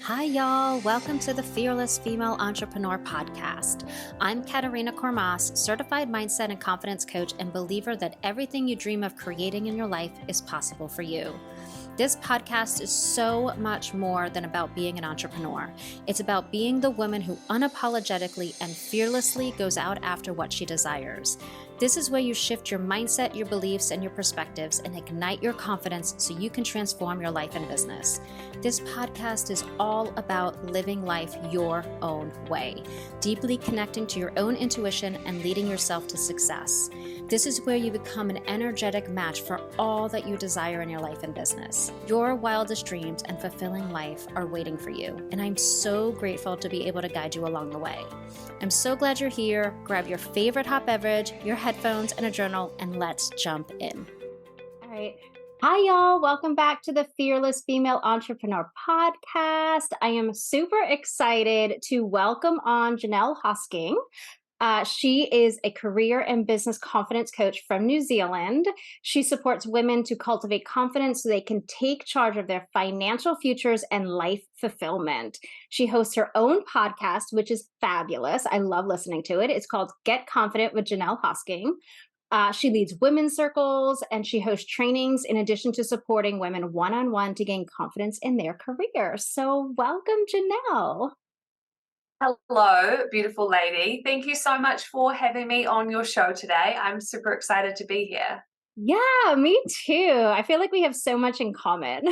Hi, y'all. Welcome to the Fearless Female Entrepreneur Podcast. I'm Katerina Kormas, certified mindset and confidence coach and believer that everything you dream of creating in your life is possible for you. This podcast is so much more than about being an entrepreneur. It's about being the woman who unapologetically and fearlessly goes out after what she desires. This is where you shift your mindset, your beliefs, and your perspectives and ignite your confidence so you can transform your life and business. This podcast is all about living life your own way, deeply connecting to your own intuition and leading yourself to success. This is where you become an energetic match for all that you desire in your life and business. Your wildest dreams and fulfilling life are waiting for you, and I'm so grateful to be able to guide you along the way. I'm so glad you're here. Grab your favorite hot beverage, your headphones, and a journal, and let's jump in. All right. Hi, y'all. Welcome back to the Fearless Female Entrepreneur Podcast. I am super excited to welcome on Johnelle Hosking. She is a career and business confidence coach from New Zealand. She supports women to cultivate confidence so they can take charge of their financial futures and life fulfillment. She hosts her own podcast, which is fabulous. I love listening to it. It's called Get Confident with Johnelle Hosking. She leads women's circles and she hosts trainings in addition to supporting women one-on-one to gain confidence in their career. So welcome, Johnelle. Hello, beautiful lady. Thank you so much for having me on your show today. I'm super excited to be here. Yeah, me too. I feel like we have so much in common.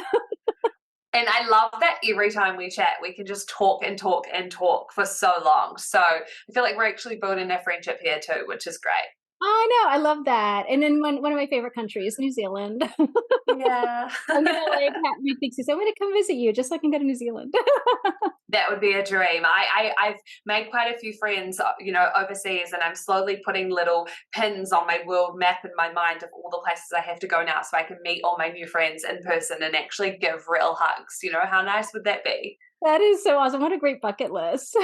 And I love that every time we chat, we can just talk and talk and talk for so long. So I feel like we're actually building a friendship here too, which is great. I know, I love that. And then one of my favorite countries, New Zealand. Yeah. I'm gonna have me think, I'm gonna come visit you just so I can go to New Zealand. That would be a dream. I've made quite a few friends, overseas, and I'm slowly putting little pins on my world map in my mind of all the places I have to go now so I can meet all my new friends in person and actually give real hugs. How nice would that be? That is so awesome. What a great bucket list.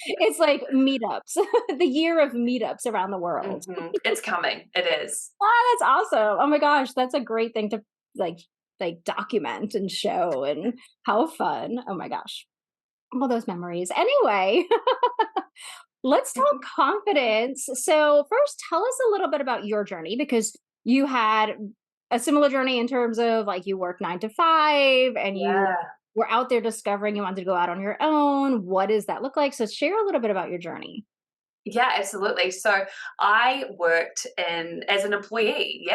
It's like meetups, the year of meetups around the world. Mm-hmm. It's coming. It is. Oh, that's awesome. Oh my gosh, that's a great thing to like document and show, and how fun. Oh my gosh. All those memories. Anyway, let's talk confidence. So first, tell us a little bit about your journey, because you had a similar journey in terms of like you worked 9 to 5 and you Yeah. were out there discovering you wanted to go out on your own. What does that look like? So share a little bit about your journey. Yeah, absolutely. So I worked as an employee,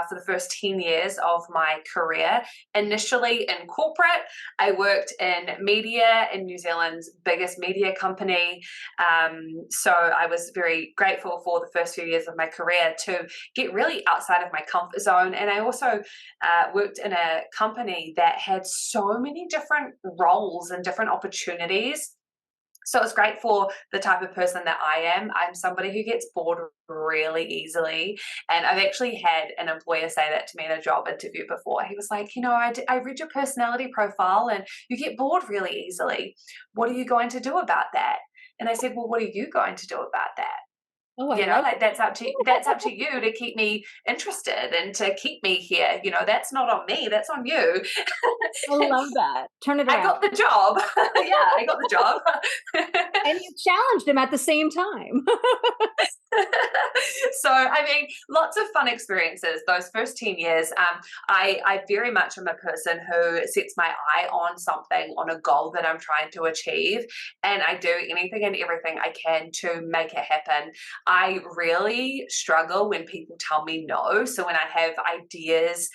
for the first 10 years of my career. Initially in corporate, I worked in media, in New Zealand's biggest media company. So I was very grateful for the first few years of my career to get really outside of my comfort zone. And I also worked in a company that had so many different roles and different opportunities. So it's great for the type of person that I am. I'm somebody who gets bored really easily. And I've actually had an employer say that to me in a job interview before. He was like, I read your personality profile and you get bored really easily. What are you going to do about that? And I said, well, what are you going to do about that? Oh, I love That's up to you to keep me interested and to keep me here. That's not on me, that's on you. I love that. Turn it around. I got the job. Yeah, I got the job. And you challenged him at the same time. So, lots of fun experiences those first 10 years. I very much am a person who sets my eye on something, on a goal that I'm trying to achieve, and I do anything and everything I can to make it happen. I really struggle when people tell me no. So when I have ideas,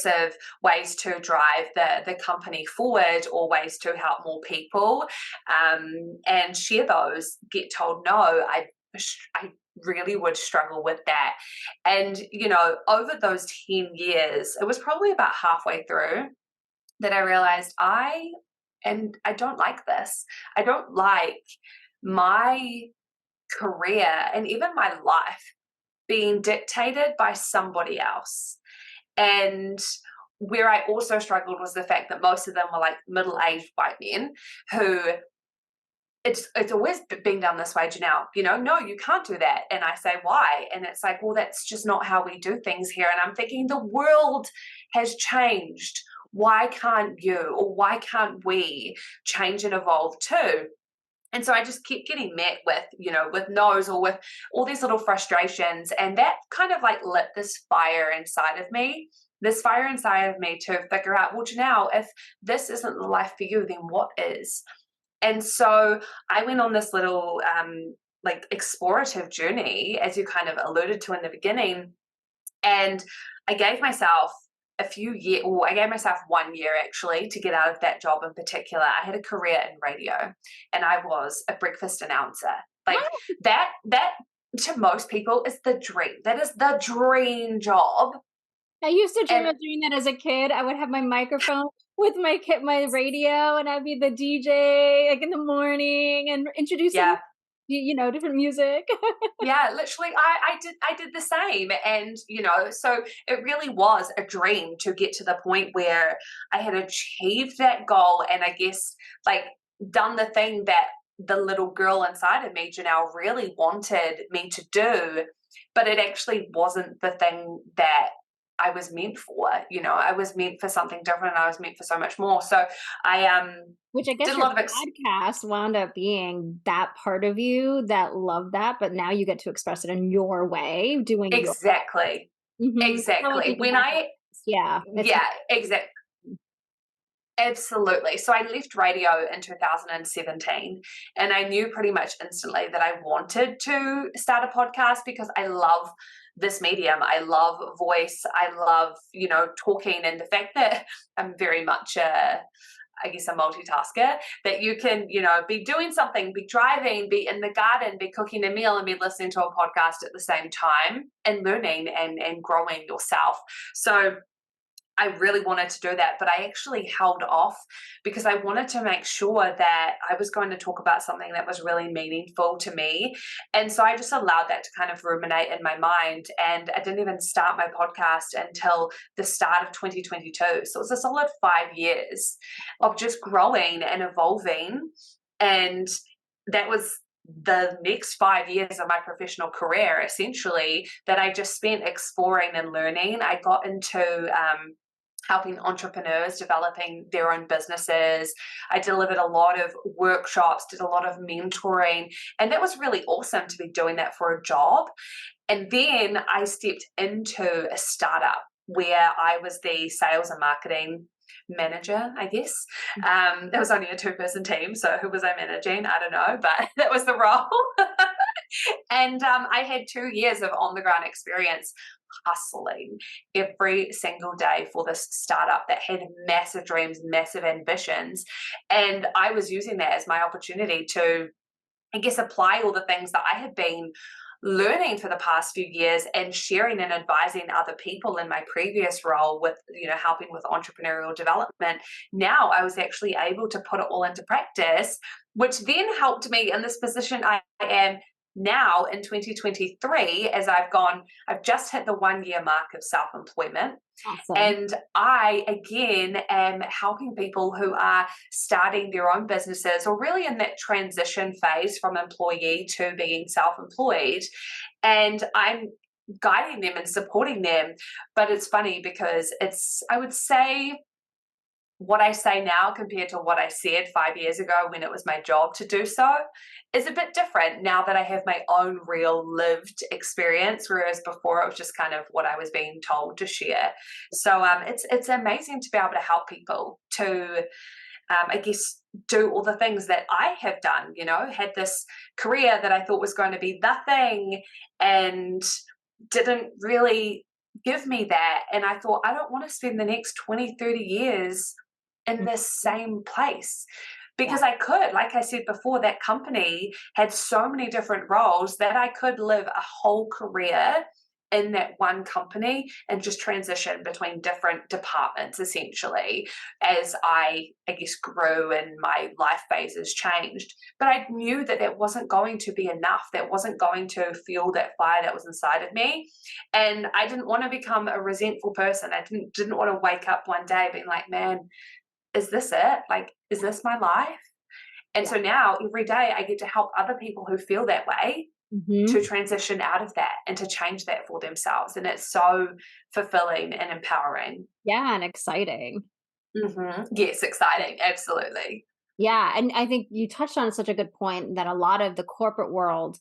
of ways to drive the company forward or ways to help more people and share those, get told no, I really would struggle with that. And, over those 10 years, it was probably about halfway through that I realized I don't like this. I don't like my career and even my life being dictated by somebody else. And where I also struggled was the fact that most of them were like middle-aged white men who it's always been done this way, Johnelle, no, you can't do that. And I say, why? And it's like, well, that's just not how we do things here. And I'm thinking the world has changed. why can't you, or why can't we change and evolve too? And so I just kept getting met with, with no's, or with all these little frustrations. And that kind of like lit this fire inside of me, to figure out, well, Johnelle, if this isn't the life for you, then what is? And so I went on this little like explorative journey, as you kind of alluded to in the beginning. And I gave myself I gave myself 1 year actually to get out of that job in particular. I had a career in radio and I was a breakfast announcer. Like that to most people is the dream. That is the dream job. I used to dream And of doing that as a kid. I would have my microphone with my radio, and I'd be the DJ, like, in the morning and introducing, yeah, different music. yeah, literally I did the same. And so it really was a dream to get to the point where I had achieved that goal, and I guess like done the thing that the little girl inside of me, Johnelle, really wanted me to do, but it actually wasn't the thing that I was meant for. I was meant for something different. I was meant for so much more. So I Which I did guess a your lot of podcast wound up being that part of you that loved that, but now you get to express it in your way, doing your exactly. That's how I Exactly. think of my podcast. Yeah, it's Yeah, exactly. Absolutely. So I left radio in 2017, and I knew pretty much instantly that I wanted to start a podcast because I love this medium. I love voice. I love, talking, and the fact that I'm very much I guess a multitasker, that you can, be doing something, be driving, be in the garden, be cooking a meal, and be listening to a podcast at the same time, and learning and growing yourself. So I really wanted to do that, but I actually held off because I wanted to make sure that I was going to talk about something that was really meaningful to me. And so I just allowed that to kind of ruminate in my mind. And I didn't even start my podcast until the start of 2022. So it was a solid 5 years of just growing and evolving. And that was the next 5 years of my professional career, essentially, that I just spent exploring and learning. I got into helping entrepreneurs developing their own businesses. I delivered a lot of workshops, did a lot of mentoring, and that was really awesome to be doing that for a job. And then I stepped into a startup where I was the sales and marketing manager, I guess. There was only a 2-person team, so who was I managing? I don't know, but that was the role. And I had 2 years of on the ground experience hustling every single day for this startup that had massive dreams, massive ambitions. And I was using that as my opportunity to, I guess, apply all the things that I had been learning for the past few years and sharing and advising other people in my previous role with, helping with entrepreneurial development. Now I was actually able to put it all into practice, which then helped me in this position I am now in 2023, as I've just hit the 1 year mark of self-employment. awesome. And I, again, am helping people who are starting their own businesses, or really in that transition phase from employee to being self-employed. And I'm guiding them and supporting them. But it's funny because I would say, what I say now compared to what I said 5 years ago when it was my job to do so is a bit different now that I have my own real lived experience, whereas before it was just kind of what I was being told to share. So it's amazing to be able to help people to, I guess, do all the things that I have done, had this career that I thought was going to be the thing and didn't really give me that. And I thought, I don't want to spend the next 20, 30 years in this same place, because I could, like I said before, that company had so many different roles that I could live a whole career in that one company and just transition between different departments, essentially, as I guess grew and my life phases changed. But I knew that that wasn't going to be enough. That wasn't going to fuel that fire that was inside of me. And I didn't want to become a resentful person. I didn't want to wake up one day being like, man, is this it? Like, is this my life? And so now every day I get to help other people who feel that way to transition out of that and to change that for themselves. And it's so fulfilling and empowering. Yeah, and exciting. Yes, exciting. Absolutely. Yeah. And I think you touched on such a good point that a lot of the corporate world,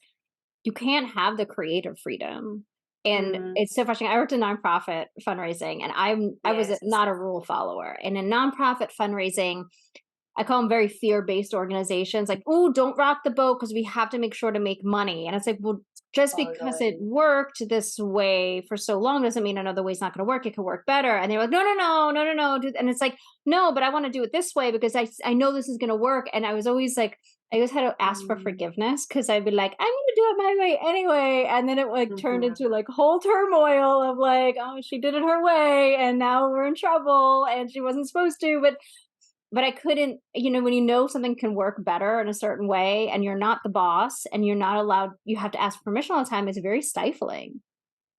you can't have the creative freedom. And Mm, it's so frustrating. I worked in nonprofit fundraising, and I was yes. not a rule follower. And in nonprofit fundraising, I call them very fear-based organizations, like, "Oh, don't rock the boat because we have to make sure to make money." And it's like, well, just because it Totally. worked this way for so long doesn't mean another way's not going to work. It could work better. And they're like, "No, no, no, no, no, no." And it's like, no, but I want to do it this way because I know this is going to work. And I was always like, I always had to ask for Mm, forgiveness because I'd be like, I'm going to do it my way anyway. And then it like turned mhm. into like whole turmoil of like, oh, she did it her way and now we're in trouble and she wasn't supposed to. But I couldn't, when you know something can work better in a certain way and you're not the boss and you're not allowed, you have to ask permission all the time, it's very stifling.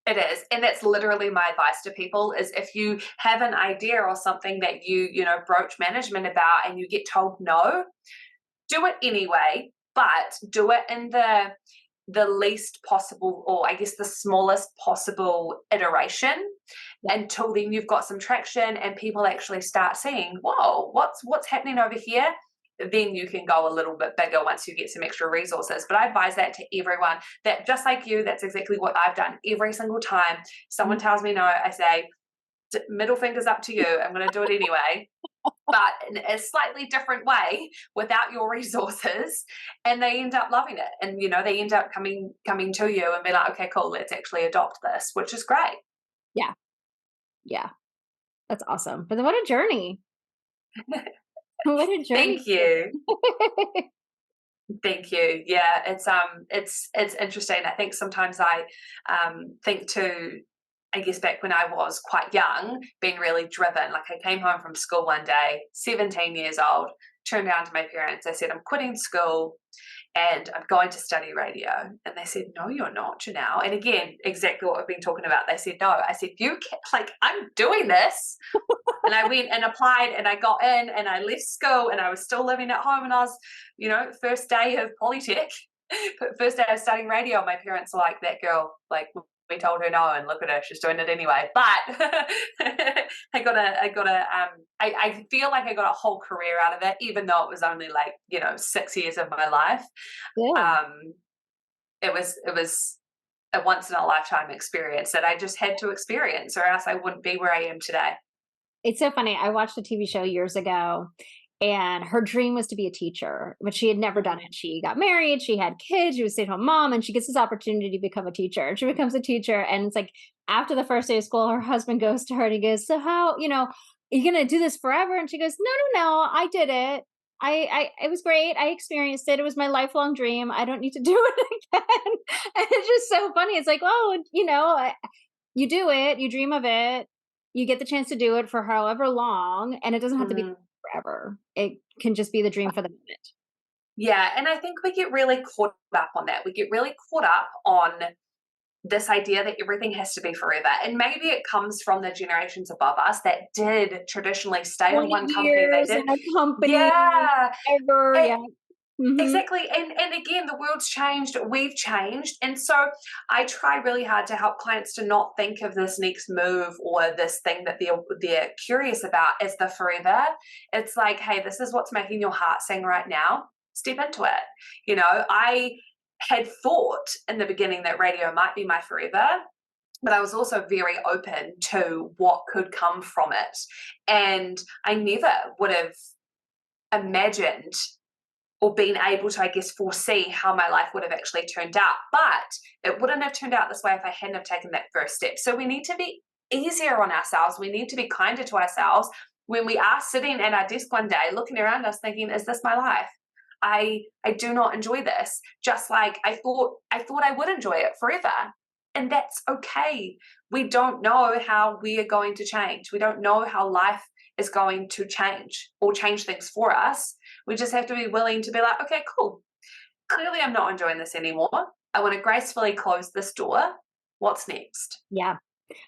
It is. And that's literally my advice to people is if you have an idea or something that you broach management about and you get told no, do it anyway, but do it in the least possible, or I guess the smallest possible iteration, Yeah. until then you've got some traction and people actually start seeing, whoa, what's happening over here. Then you can go a little bit bigger once you get some extra resources. But I advise that to everyone, that just like you, that's exactly what I've done every single time someone Mhm. tells me no. I say, middle fingers up to you, I'm going to do it anyway, but in a slightly different way without your resources, and they end up loving it, and they end up coming to you and be like, okay, cool, let's actually adopt this, which is great. Yeah. Yeah. That's awesome. But then what a journey. What a journey. Thank you. Thank you. Yeah, it's interesting. I think sometimes I think too, I guess back when I was quite young, being really driven. Like I came home from school one day, 17 years old, turned around to my parents. I said, I'm quitting school and I'm going to study radio. And they said, no, you're not, Johnelle. And again, exactly what we've been talking about. They said, no. I said, you can't, like, I'm doing this. And I went and applied and I got in and I left school and I was still living at home and I was, first day of Polytech, first day of studying radio. My parents were like, that girl, like, we told her no and look at her, she's doing it anyway. But I feel like I got a whole career out of it, even though it was only like, 6 years of my life. Good. Um, it was a once in a lifetime experience that I just had to experience, or else I wouldn't be where I am today. It's so funny. I watched a TV show years ago and her dream was to be a teacher, but she had never done it. She got married, she had kids, she was a stay-at-home mom, and she gets this opportunity to become a teacher. And she becomes a teacher, and it's like after the first day of school, her husband goes to her and he goes, "So how, are you gonna do this forever?" And she goes, "No, no, no, I did it. It was great. I experienced it. It was my lifelong dream. I don't need to do it again." And it's just so funny. It's like, oh, you do it, you dream of it, you get the chance to do it for however long, and it doesn't have to be Mm. forever. It can just be the dream for the moment. Yeah, and I think we get really caught up on that. We get really caught up on this idea that everything has to be forever. And maybe it comes from the generations above us that did traditionally stay in 20 one company. They years in did. a company, Yeah. ever, It, yeah. Mhm. exactly. And again, the world's changed, we've changed. And so I try really hard to help clients to not think of this next move or this thing that they're curious about as the forever. It's like, hey, this is what's making your heart sing right now. Step into it. I had thought in the beginning that radio might be my forever, but I was also very open to what could come from it. And I never would have imagined or been able to, I guess, foresee how my life would have actually turned out. But it wouldn't have turned out this way if I hadn't have taken that first step. So we need to be easier on ourselves. We need to be kinder to ourselves when we are sitting at our desk one day, looking around us, thinking, "Is this my life? I do not enjoy this." Just like I thought I would enjoy it forever, and that's okay. We don't know how we are going to change. We don't know how life is going to change or change things for us. We just have to be willing to be like, okay, cool. Clearly, I'm not enjoying this anymore. I want to gracefully close this door. What's next? Yeah.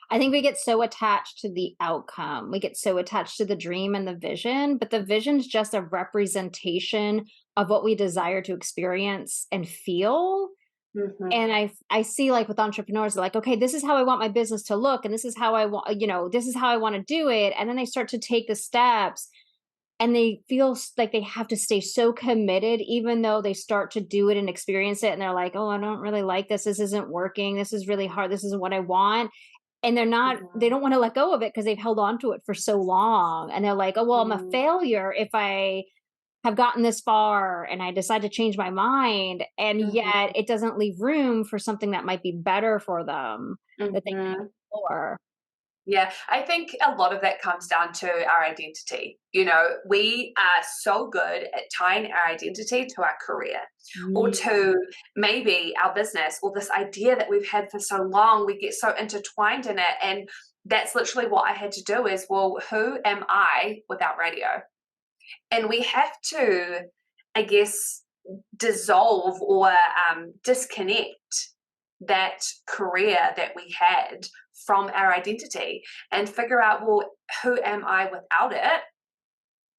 I think we get so attached to the outcome. We get so attached to the dream and the vision, but the vision's just a representation of what we desire to experience and feel. Mhm. And I see like with entrepreneurs, like, okay, this is how I want my business to look, and this is how I want, this is how I want to do it. And then they start to take the steps and they feel like they have to stay so committed, even though they start to do it and experience it. And they're like, oh, I don't really like this. This isn't working. This is really hard. This isn't what I want. And they Mhm. don't want to let go of it because they've held on to it for so long. And they're like, oh, well, I'm a Mm. failure if I have gotten this far and I decide to change my mind. And yet Mhm. it doesn't leave room for something that might be better for them that they can Mhm. explore. Yeah, I think a lot of that comes down to our identity. You know, we are so good at tying our identity to our career or Mm. to maybe our business or this idea that we've had for so long. We get so intertwined in it. And that's literally what I had to do is, well, who am I without radio? And we have to, I guess, dissolve or disconnect that career that we had from our identity and figure out, well, who am I without it?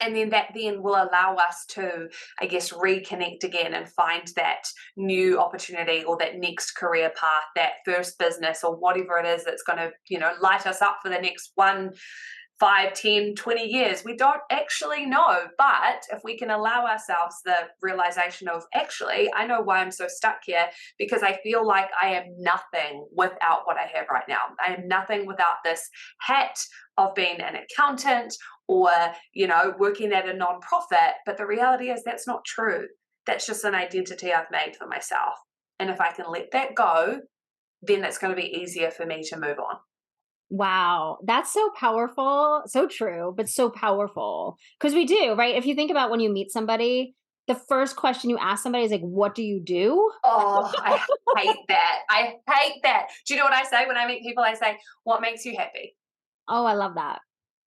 And then that then will allow us to, I guess, reconnect again and find that new opportunity or that next career path, that first business or whatever it is that's going to, light us up for the next 1, 5, 10, 20 years. We don't actually know. But if we can allow ourselves the realization of, actually, I know why I'm so stuck here, because I feel like I am nothing without what I have right now. I am nothing without this hat of being an accountant or, working at a nonprofit. But the reality is that's not true. That's just an identity I've made for myself. And if I can let that go, then it's going to be easier for me to move on. Wow, that's so powerful, so true, but so powerful. Because we do, right? If you think about when you meet somebody, the first question you ask somebody is like, "What do you do?" Oh, I hate that. I hate that. Do you know what I say when I meet people? I say, "What makes you happy?" Oh, I love that.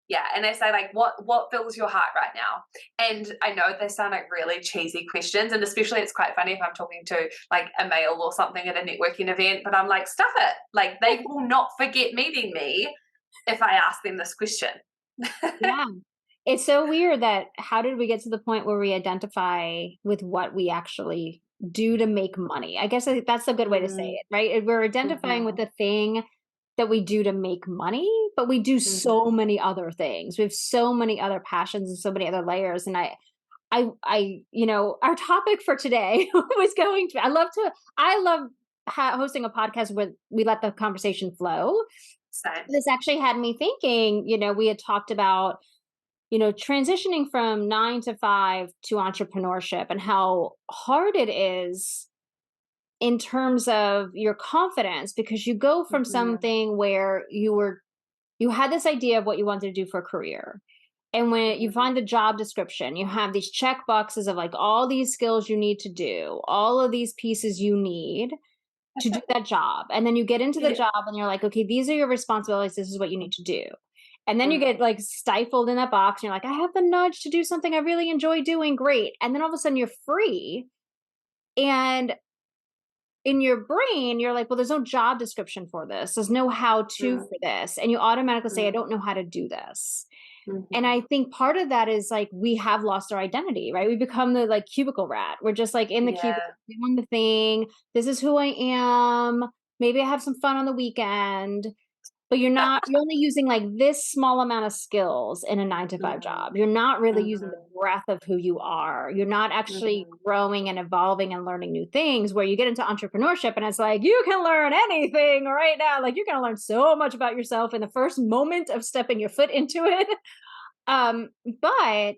Yeah, and they say like, "What fills your heart right now?" And I know they sound like really cheesy questions, and especially it's quite funny if I'm talking to like a male or something at a networking event. But I'm like, "Stuff it!" Like they will not forget meeting me if I ask them this question. Yeah. It's so weird that how did we get to the point where we identify with what we actually do to make money? I guess that's a good way to say Mm, it, right? We're identifying with mhm, the thing that we do to make money, but we do so mhm. many other things. We have so many other passions and so many other layers. And our topic for today was going to, I love hosting a podcast where we let the conversation flow. Same. This actually had me thinking, we had talked about, transitioning from 9 to 5 to entrepreneurship and how hard it is in terms of your confidence because you go from Mhm, something where you had this idea of what you wanted to do for a career. And when you mhm. find the job description, you have these check boxes of like all these skills you need to do, all of these pieces you need to do that job. And then you get into the Yeah. job and you're like, okay, these are your responsibilities. This is what you need to do. And then you Mm, get like stifled in that box and you're like, I have the nudge to do something I really enjoy doing. Great. And then all of a sudden you're free. And in your brain, you're like, well, there's no job description for this. There's no how to mm, for this. And you automatically say, I mm, don't know how to do this. And mhm. I think part of that is like we have lost our identity, right? We become the like cubicle rat. We're just like in the cubicle Yeah. doing the thing. This is who I am. Maybe I have some fun on the weekend. But you're only using like this small amount of skills in a 9 to 5 Mhm, job. You're not really using the mhm, breadth of who you are. You're not actually mhm. growing and evolving and learning new things where you get into entrepreneurship and it's like you can learn anything right now. Like you're gonna learn so much about yourself in the first moment of stepping your foot into it. But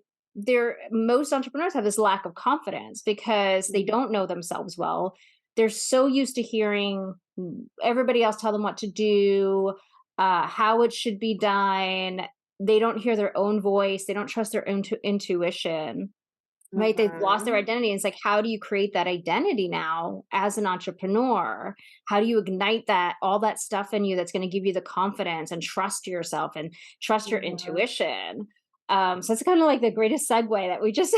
most entrepreneurs have this lack of confidence because they Mhm. don't know themselves well. They're so used to hearing everybody else tell them what to do, how it should be done. They don't hear their own voice. They don't trust their own intuition. Right? They've lost their Mhm. identity. It's like, how do you create that identity now as an entrepreneur? How do you ignite that all that stuff in you that's going to give you the confidence and trust yourself and trust your Mhm. intuition? So it's kind of like the greatest segue that we just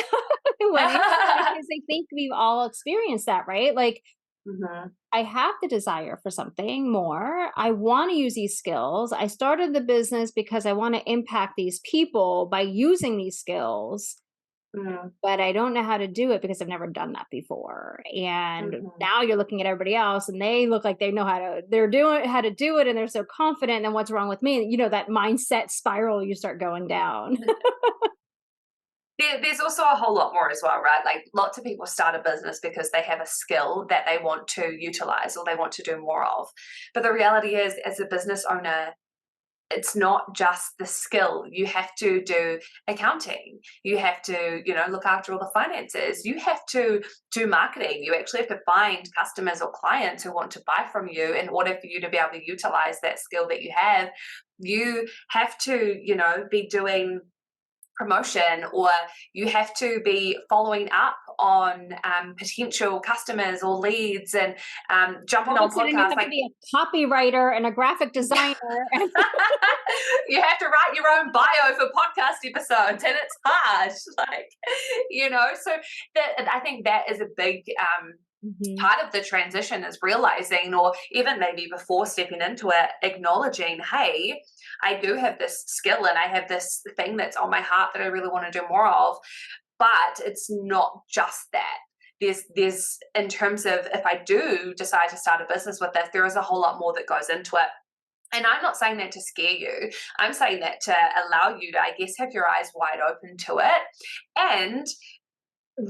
went in because I think we've all experienced that, right? Like Mhm. I have the desire for something more. I want to use these skills. I started the business because I want to impact these people by using these skills, Mm, but I don't know how to do it because I've never done that before. And mhm. now you're looking at everybody else and they look like they know they're doing how to do it and they're so confident. And what's wrong with me? That mindset spiral you start going down. There's also a whole lot more as well, right? Like lots of people start a business because they have a skill that they want to utilize or they want to do more of. But the reality is, as a business owner, it's not just the skill. You have to do accounting. You have to, look after all the finances. You have to do marketing. You actually have to find customers or clients who want to buy from you in order for you to be able to utilize that skill that you have. You have to, be doing promotion, or you have to be following up on potential customers or leads, and jumping All of on a sudden, you podcasts have to like be a copywriter and a graphic designer. you have to write your own bio for podcast episodes, and it's hard. Like, so that, I think that is a big Mhm. part of the transition, is realizing, or even maybe before stepping into it, acknowledging, hey, I do have this skill and I have this thing that's on my heart that I really want to do more of. But it's not just that. There's in terms of, if I do decide to start a business with this, there is a whole lot more that goes into it. And I'm not saying that to scare you. I'm saying that to allow you to, I guess, have your eyes wide open to it. And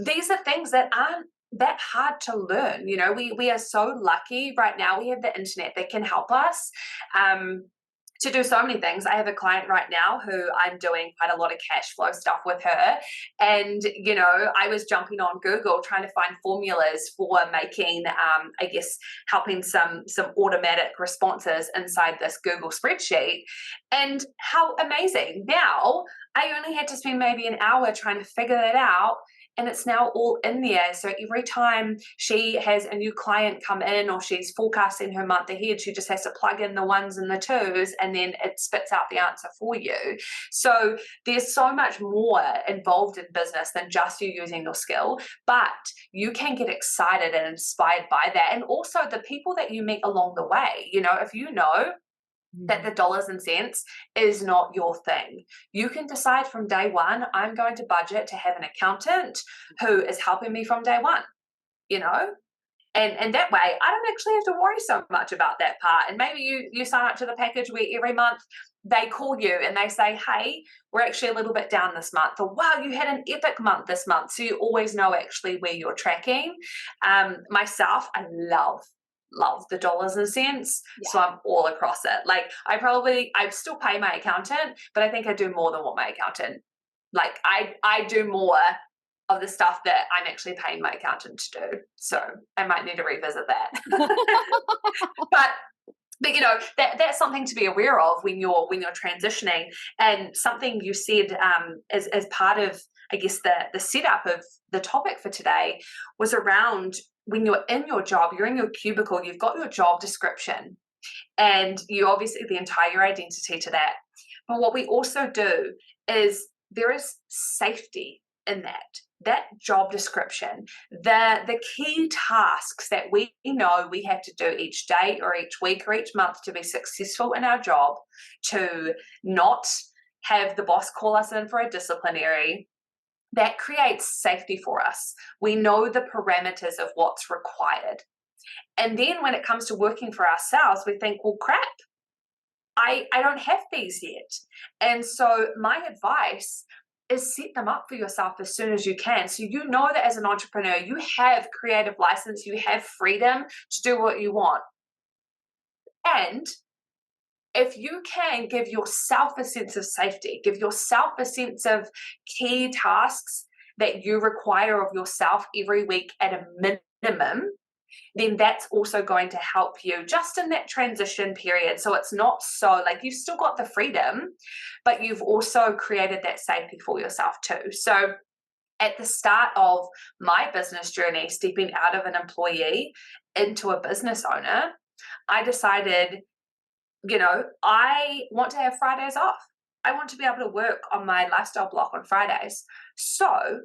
these are things that aren't that hard to learn. We are so lucky right now. We have the internet that can help us to do so many things. I have a client right now who I'm doing quite a lot of cash flow stuff with her. And, I was jumping on Google trying to find formulas for making, I guess, helping some automatic responses inside this Google spreadsheet. And how amazing. Now I only had to spend maybe an hour trying to figure that out, and it's now all in there. So every time she has a new client come in, or she's forecasting her month ahead, she just has to plug in the ones and the twos, and then it spits out the answer for you. So there's so much more involved in business than just you using your skill, but you can get excited and inspired by that. And also the people that you meet along the way. If you know that the dollars and cents is not your thing, you can decide from day one, I'm going to budget to have an accountant who is helping me from day one, you know? And that way I don't actually have to worry so much about that part. And maybe you sign up to the package where every month they call you and they say, hey, we're actually a little bit down this month, or wow, you had an epic month this month. So you always know actually where you're tracking. Myself, I love the dollars and cents. Yeah. So I'm all across it. Like I still pay my accountant, but I think I do more than what my accountant, like I do more of the stuff that I'm actually paying my accountant to do. So I might need to revisit that. but that's something to be aware of when you're transitioning. And something you said as part of, I guess, the setup of the topic for today was around when you're in your job, you're in your cubicle, you've got your job description, and you obviously then tie your identity to that. But what we also do is there is safety in that job description, the key tasks that we know we have to do each day or each week or each month to be successful in our job, to not have the boss call us in for a disciplinary. That creates safety for us. We know the parameters of what's required. And then when it comes to working for ourselves, we think, well, crap, I don't have these yet. And so my advice is set them up for yourself as soon as you can. So you know that as an entrepreneur, you have creative license, you have freedom to do what you want. And if you can give yourself a sense of safety, give yourself a sense of key tasks that you require of yourself every week at a minimum, then that's also going to help you just in that transition period. So it's not so like you've still got the freedom, but you've also created that safety for yourself too. So at the start of my business journey, stepping out of an employee into a business owner, I decided, I want to have Fridays off. I want to be able to work on my lifestyle block on Fridays. So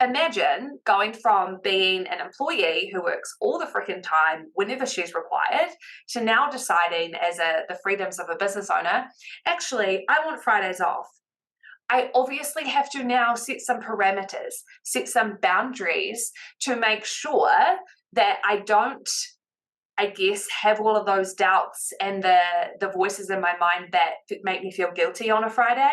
imagine going from being an employee who works all the freaking time whenever she's required to now deciding, as the freedoms of a business owner, actually, I want Fridays off. I obviously have to now set some parameters, set some boundaries to make sure that I don't, I guess, have all of those doubts and the voices in my mind that make me feel guilty on a Friday.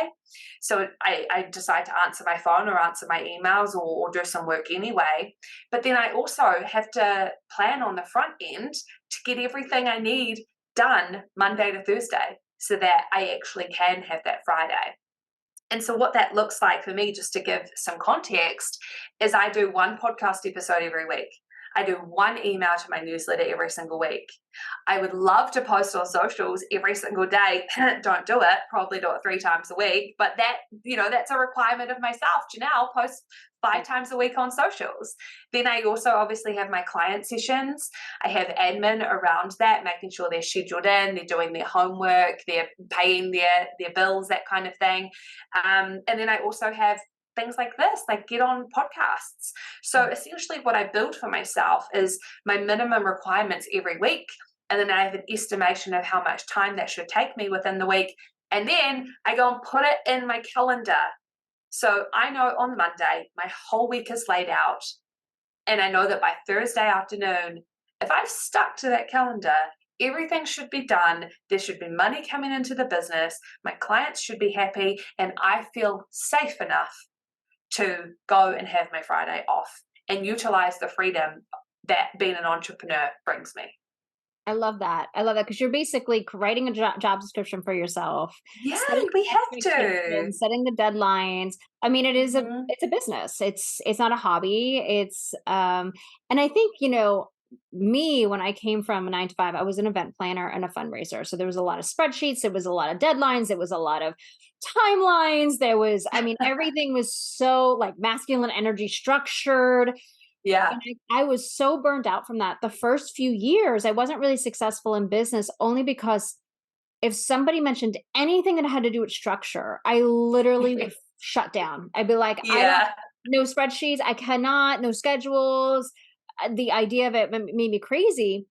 So I decide to answer my phone or answer my emails or do some work anyway. But then I also have to plan on the front end to get everything I need done Monday to Thursday so that I actually can have that Friday. And so what that looks like for me, just to give some context, is I do one podcast episode every week. I do one email to my newsletter every single week. I would love to post on socials every single day. Don't do it. Probably do it 3 times a week. But that, that's a requirement of myself. Johnelle, post 5 times a week on socials. Then I also obviously have my client sessions. I have admin around that, making sure they're scheduled in, they're doing their homework, they're paying their bills, that kind of thing. And then I also have things like this, like get on podcasts. So essentially what I build for myself is my minimum requirements every week. And then I have an estimation of how much time that should take me within the week. And then I go and put it in my calendar. So I know on Monday, my whole week is laid out. And I know that by Thursday afternoon, if I've stuck to that calendar, everything should be done. There should be money coming into the business. My clients should be happy. And I feel safe enough to go and have my Friday off and utilize the freedom that being an entrepreneur brings me. I love that. I love that because you're basically writing a job description for yourself. Yeah, we have to. Setting the deadlines. I mean, it's a business. It's not a hobby. And I think, me, when I came from a 9 to 5, I was an event planner and a fundraiser. So there was a lot of spreadsheets. There was a lot of deadlines. There was a lot of timelines. Everything was so like masculine energy structured. Yeah. And I was so burned out from that. The first few years, I wasn't really successful in business only because if somebody mentioned anything that had to do with structure, I literally would shut down. I'd be like, no spreadsheets. I cannot, no schedules. The idea of it made me crazy.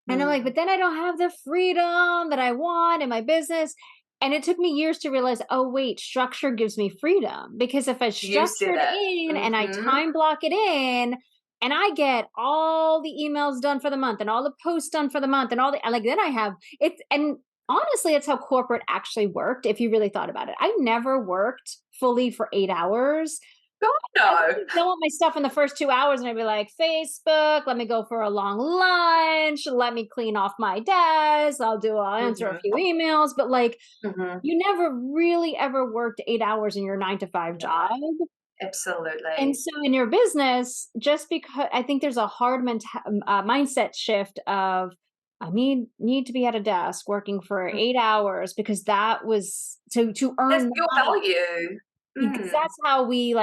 And I'm like, but then I don't have the freedom that I want in my business. And it took me years to realize, oh, wait, structure gives me freedom. Because if I structure it in and I time block it in, and I get all the emails done for the month and all the posts done for the month and then I have it. And honestly, it's how corporate actually worked. If you really thought about it, I never worked fully for 8 hours. No. I fill up my stuff in the first 2 hours and I'd be like, Facebook, let me go for a long lunch. Let me clean off my desk. I'll answer a few emails, but you never really ever worked 8 hours in your 9 to 5 job. Absolutely. And so in your business, just because I think there's a hard mindset shift of I need to be at a desk working for 8 hours because that was to earn that's your value. Because that's how we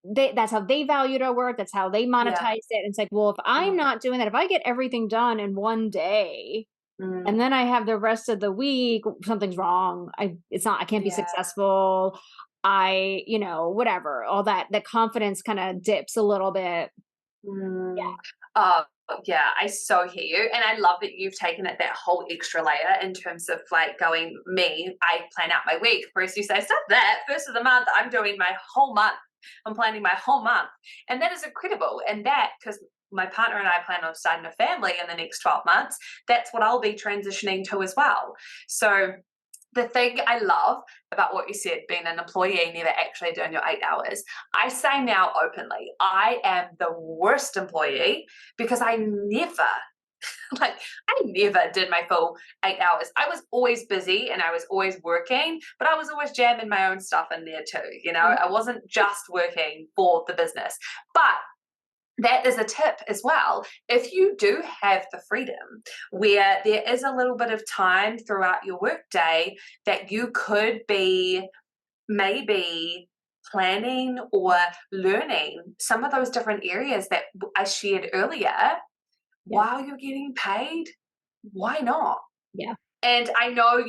that's how they valued our work. That's how they monetized it. And it's like, well, if I'm not doing that, if I get everything done in one day and then I have the rest of the week, something's wrong. I can't be successful. Whatever, all that, the confidence kind of dips a little bit. Yeah. Oh, yeah, I so hear you. And I love that you've taken it that whole extra layer in terms of I plan out my week. First you say, stop that. First of the month, I'm doing my whole month. I'm planning my whole month. And that is incredible. And that, because my partner and I plan on starting a family in the next 12 months, that's what I'll be transitioning to as well. So the thing I love about what you said, being an employee, never actually doing your 8 hours, I say now openly, I am the worst employee because I never did my full 8 hours. I was always busy and I was always working, but I was always jamming my own stuff in there too. I wasn't just working for the business. But that is a tip as well. If you do have the freedom where there is a little bit of time throughout your workday that you could be maybe planning or learning some of those different areas that I shared earlier while you're getting paid, why not? Yeah. And I know,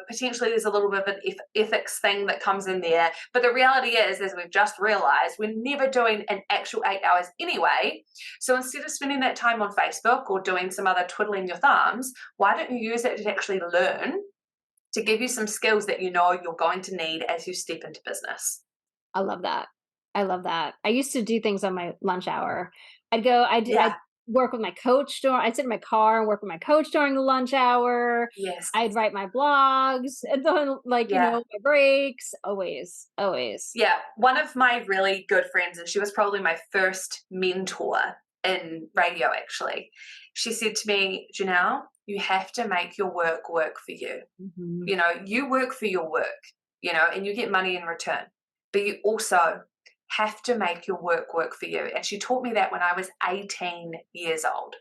potentially there's a little bit of an ethics thing that comes in there. But the reality is, as we've just realized, we're never doing an actual 8 hours anyway. So instead of spending that time on Facebook or doing some other twiddling your thumbs, why don't you use it to actually learn to give you some skills that you know you're going to need as you step into business. I love that. I love that. I used to do things on my lunch hour. I'd Yeah. work with my coach I'd sit in my car and work with my coach during the lunch hour. Yes. I'd write my blogs and then like, Yeah. my breaks, always, always. Yeah. One of my really good friends, and she was probably my first mentor in radio, actually. She said to me, Johnelle, you have to make your work work for you. Mhm. You work for your work, and you get money in return, but you also have to make your work work for you. And she taught me that when I was 18 years old.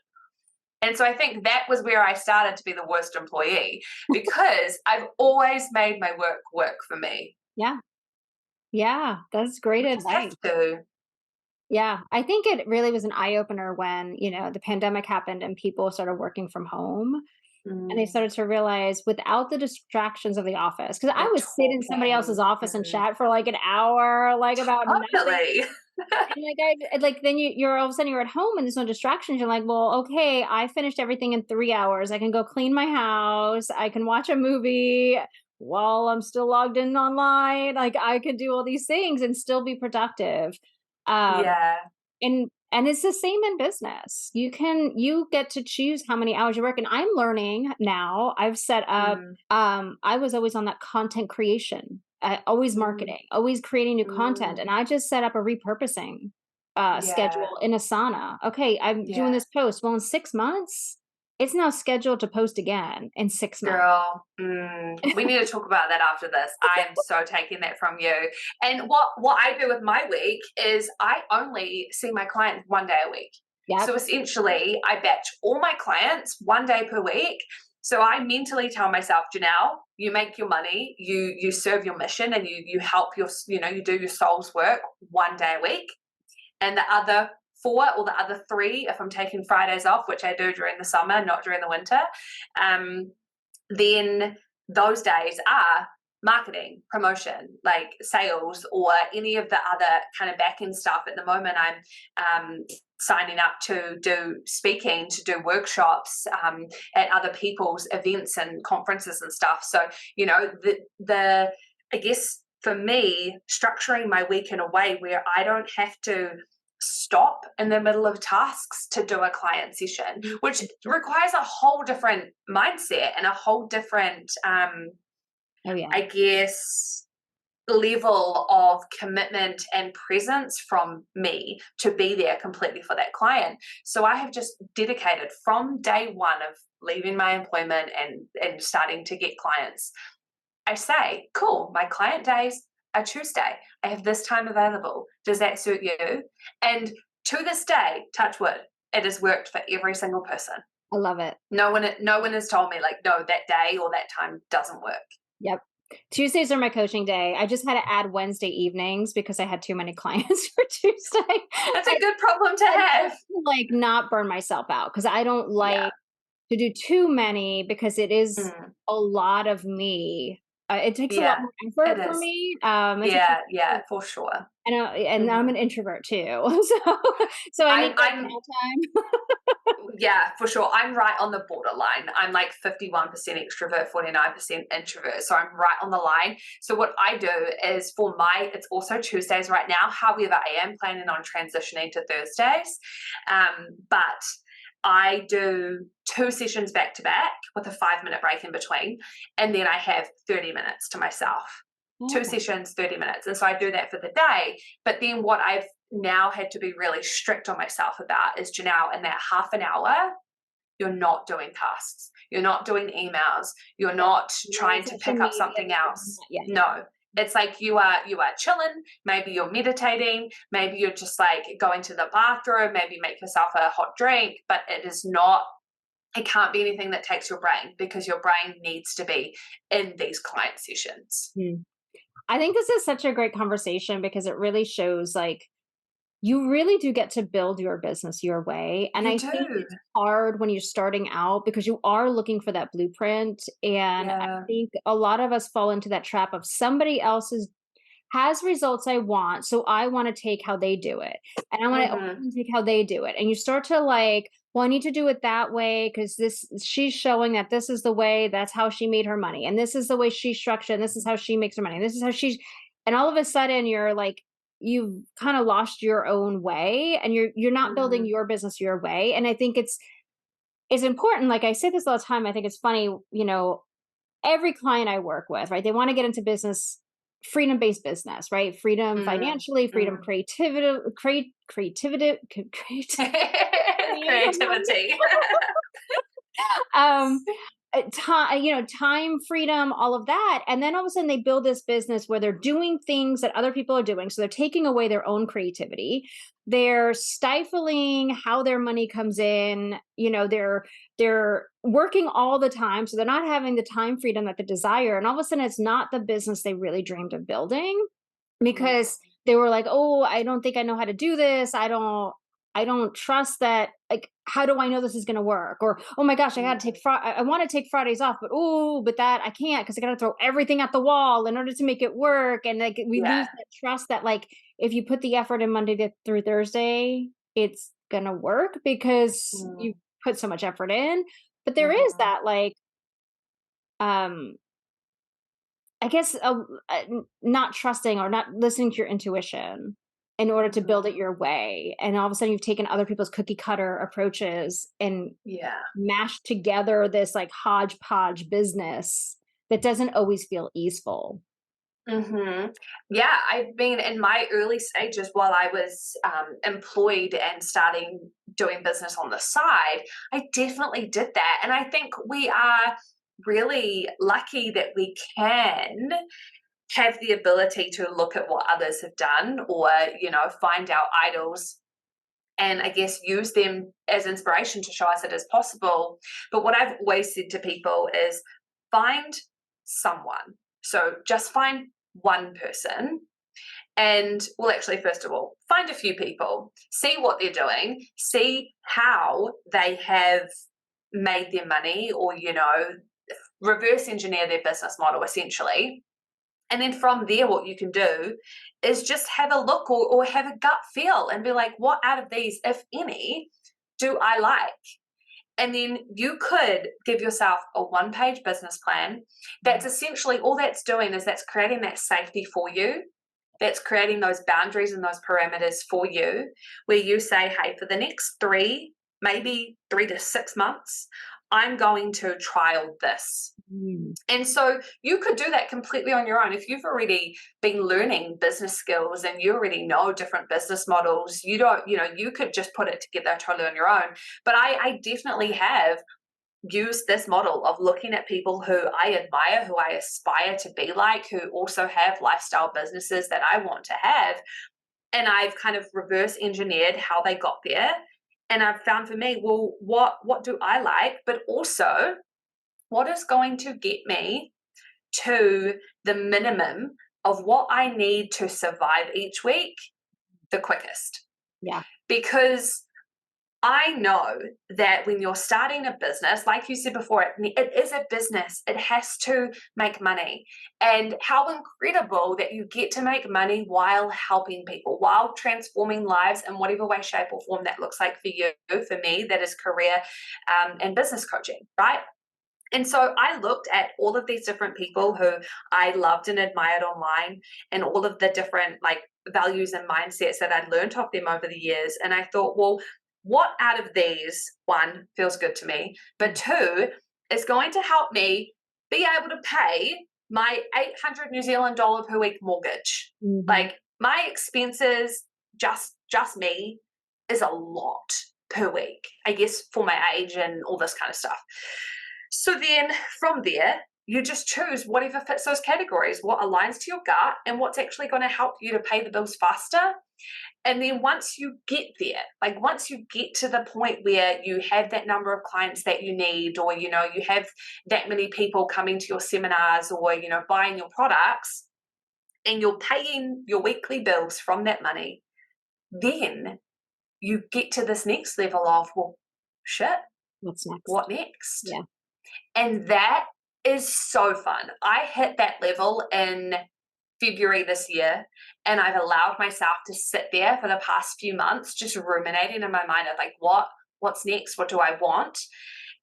And so I think that was where I started to be the worst employee, because I've always made my work work for me. Yeah. Yeah. That's great We just have advice. to. Yeah. I think it really was an eye opener when, the pandemic happened and people started working from home. And they Mm, started to realize without the distractions of the office, because I the would sit in somebody else's talking. office and chat for like an hour, like about nothing. Totally. And like then you're all of a sudden you're at home and there's no distractions. You're like, well, okay, I finished everything in 3 hours. I can go clean my house. I can watch a movie while I'm still logged in online. Like I could do all these things and still be productive. Um, Yeah. and it's the same in business. You get to choose how many hours you work, and I'm learning now. I've set up Mm, I was always on that content creation, always mm, marketing, always creating new content, mm. and I just set up a repurposing Yeah. schedule in Asana. Okay, I'm doing Yeah. this post. Well, in 6 months, it's now scheduled to post again in 6 months. Girl, we need to talk about that after this. I am so taking that from you. And what I do with my week is I only see my clients 1 day a week. Yep. So essentially, I batch all my clients 1 day per week. So I mentally tell myself, Johnelle, you make your money, you serve your mission, and you help you do your soul's work 1 day a week. And the other 4 or the other 3, if I'm taking Fridays off, which I do during the summer, not during the winter, then those days are marketing, promotion, like sales, or any of the other kind of back end stuff. At the moment, I'm signing up to do speaking, to do workshops at other people's events and conferences and stuff. So, the I guess for me, structuring my week in a way where I don't have to stop in the middle of tasks to do a client session, which requires a whole different mindset and a whole different, Oh yeah. I guess, level of commitment and presence from me to be there completely for that client. So I have just dedicated from day one of leaving my employment and starting to get clients. I say, cool, my client days are Tuesday. I have this time available. Does that suit you? And to this day, touch wood, it has worked for every single person. I love it. No one has told me like, no, that day or that time doesn't work. Yep. Tuesdays are my coaching day. I just had to add Wednesday evenings because I had too many clients for Tuesday. That's a good problem to have. Like not burn myself out because I don't Yeah. like to do too many because it is Mm, a lot of me. It takes a lot yeah, more it effort for is. me. It takes Yeah, yeah, for sure. and I'm Mhm. an introvert too, so I need that I'm downtime. Yeah, for sure. I'm right on the borderline. I'm like 51% extrovert, 49% introvert. So I'm right on the line. So what I do is it's also Tuesdays right now. However, I am planning on transitioning to Thursdays. But I do 2 sessions back to back with a 5-minute break in between. And then I have 30 minutes to myself. 2 Okay. sessions, 30 minutes. And so I do that for the day. But then what I've now had to be really strict on myself about is, Johnelle, in that half an hour, you're not doing tasks. You're not doing emails. You're not No trying to social pick up media. something else. Yeah. No. It's like you are chilling, maybe you're meditating, maybe you're just like going to the bathroom, maybe make yourself a hot drink, but it can't be anything that takes your brain, because your brain needs to be in these client sessions. Mhm. I think this is such a great conversation because it really shows like you really do get to build your business your way. And You I think do. it's hard when you're starting out because you are looking for that blueprint. And I Yeah. think a lot of us fall into that trap of somebody else's has results I want. So I want to take how they do it. And I want Hmm. to take how they do it. And you start to like, well, I need to do it that way because she's showing that this is the way, that's how she made her money. And this is the way she's structured. And this is how she makes her money. And this is how and all of a sudden you're like, you've kind of lost your own way and you're not building Mhm. your business your way. And I think it's important. Like I say this all the time. I think it's funny, every client I work with, right? They want to get into business, freedom-based business, right? Freedom Mm. financially, freedom Mm. creativity, creatively. Creativity. um time, time freedom, all of that, and then all of a sudden they build this business where they're doing things that other people are doing, so they're taking away their own creativity, they're stifling how their money comes in, they're working all the time, so they're not having the time freedom that they desire, and all of a sudden it's not the business they really dreamed of building Mm. because they were like, "Oh, I don't think I know how to do this. I don't trust that. Like, how do I know this is going to work?" Or, "Oh my gosh, I got to Mm. take I want to take Fridays off, but that I can't because I got to throw everything at the wall in order to make it work." And like we Yeah. lose that trust that like if you put the effort in through Thursday, it's going to work because Mm. you put so much effort in. But there is Mhm. that like um I guess, not trusting or not listening to your intuition in order to build it Mhm. your way, and all of a sudden you've taken other people's cookie cutter approaches and Yeah. mashed together this, like, hodgepodge business that doesn't always feel easeful. Mhm. Yeah, I've been in my early stages while I was, employed and starting doing business on the side, I definitely did that, and I think we are really lucky that we can have the ability to look at what others have done or, find our idols and I guess use them as inspiration to show us it is possible. But what I've always said to people is find someone. So just find one person. And well, actually, first of all, find a few people, see what they're doing, see how they have made their money or, reverse engineer their business model essentially. And then from there, what you can do is just have a look or have a gut feel and be like, what out of these, if any, do I like? And then you could give yourself a one-page business plan. That's essentially all that's doing is that's creating that safety for you. That's creating those boundaries and those parameters for you, where you say, hey, for the next maybe 3 to 6 months, I'm going to trial this. Mm. And so you could do that completely on your own. If you've already been learning business skills and you already know different business models, you could just put it together totally on your own. But I definitely have used this model of looking at people who I admire, who I aspire to be like, who also have lifestyle businesses that I want to have. And I've kind of reverse engineered how they got there. And I've found for me, well, what do I like? But also what is going to get me to the minimum of what I need to survive each week the quickest. Yeah. Because I know that when you're starting a business, like you said before, it is a business. It has to make money. And how incredible that you get to make money while helping people, while transforming lives in whatever way, shape, or form that looks like for you. For me, that is career and business coaching, right? And so I looked at all of these different people who I loved and admired online and all of the different like values and mindsets that I'd learned off them over the years. And I thought, well, what out of these, one, feels good to me, but two, is going to help me be able to pay my 800 New Zealand dollar per week mortgage. Mhm. Like my expenses, just me, is a lot per week, I guess, for my age and all this kind of stuff. So then from there, you just choose whatever fits those categories, what aligns to your gut and what's actually going to help you to pay the bills faster. And then once you get there, like once you get to the point where you have that number of clients that you need, or, you have that many people coming to your seminars or, buying your products and you're paying your weekly bills from that money, then you get to this next level of, well, shit, What's what next? next? Yeah. And that is so fun. I hit that level in February this year, and I've allowed myself to sit there for the past few months, just ruminating in my mind of like, what What's next? What do I want?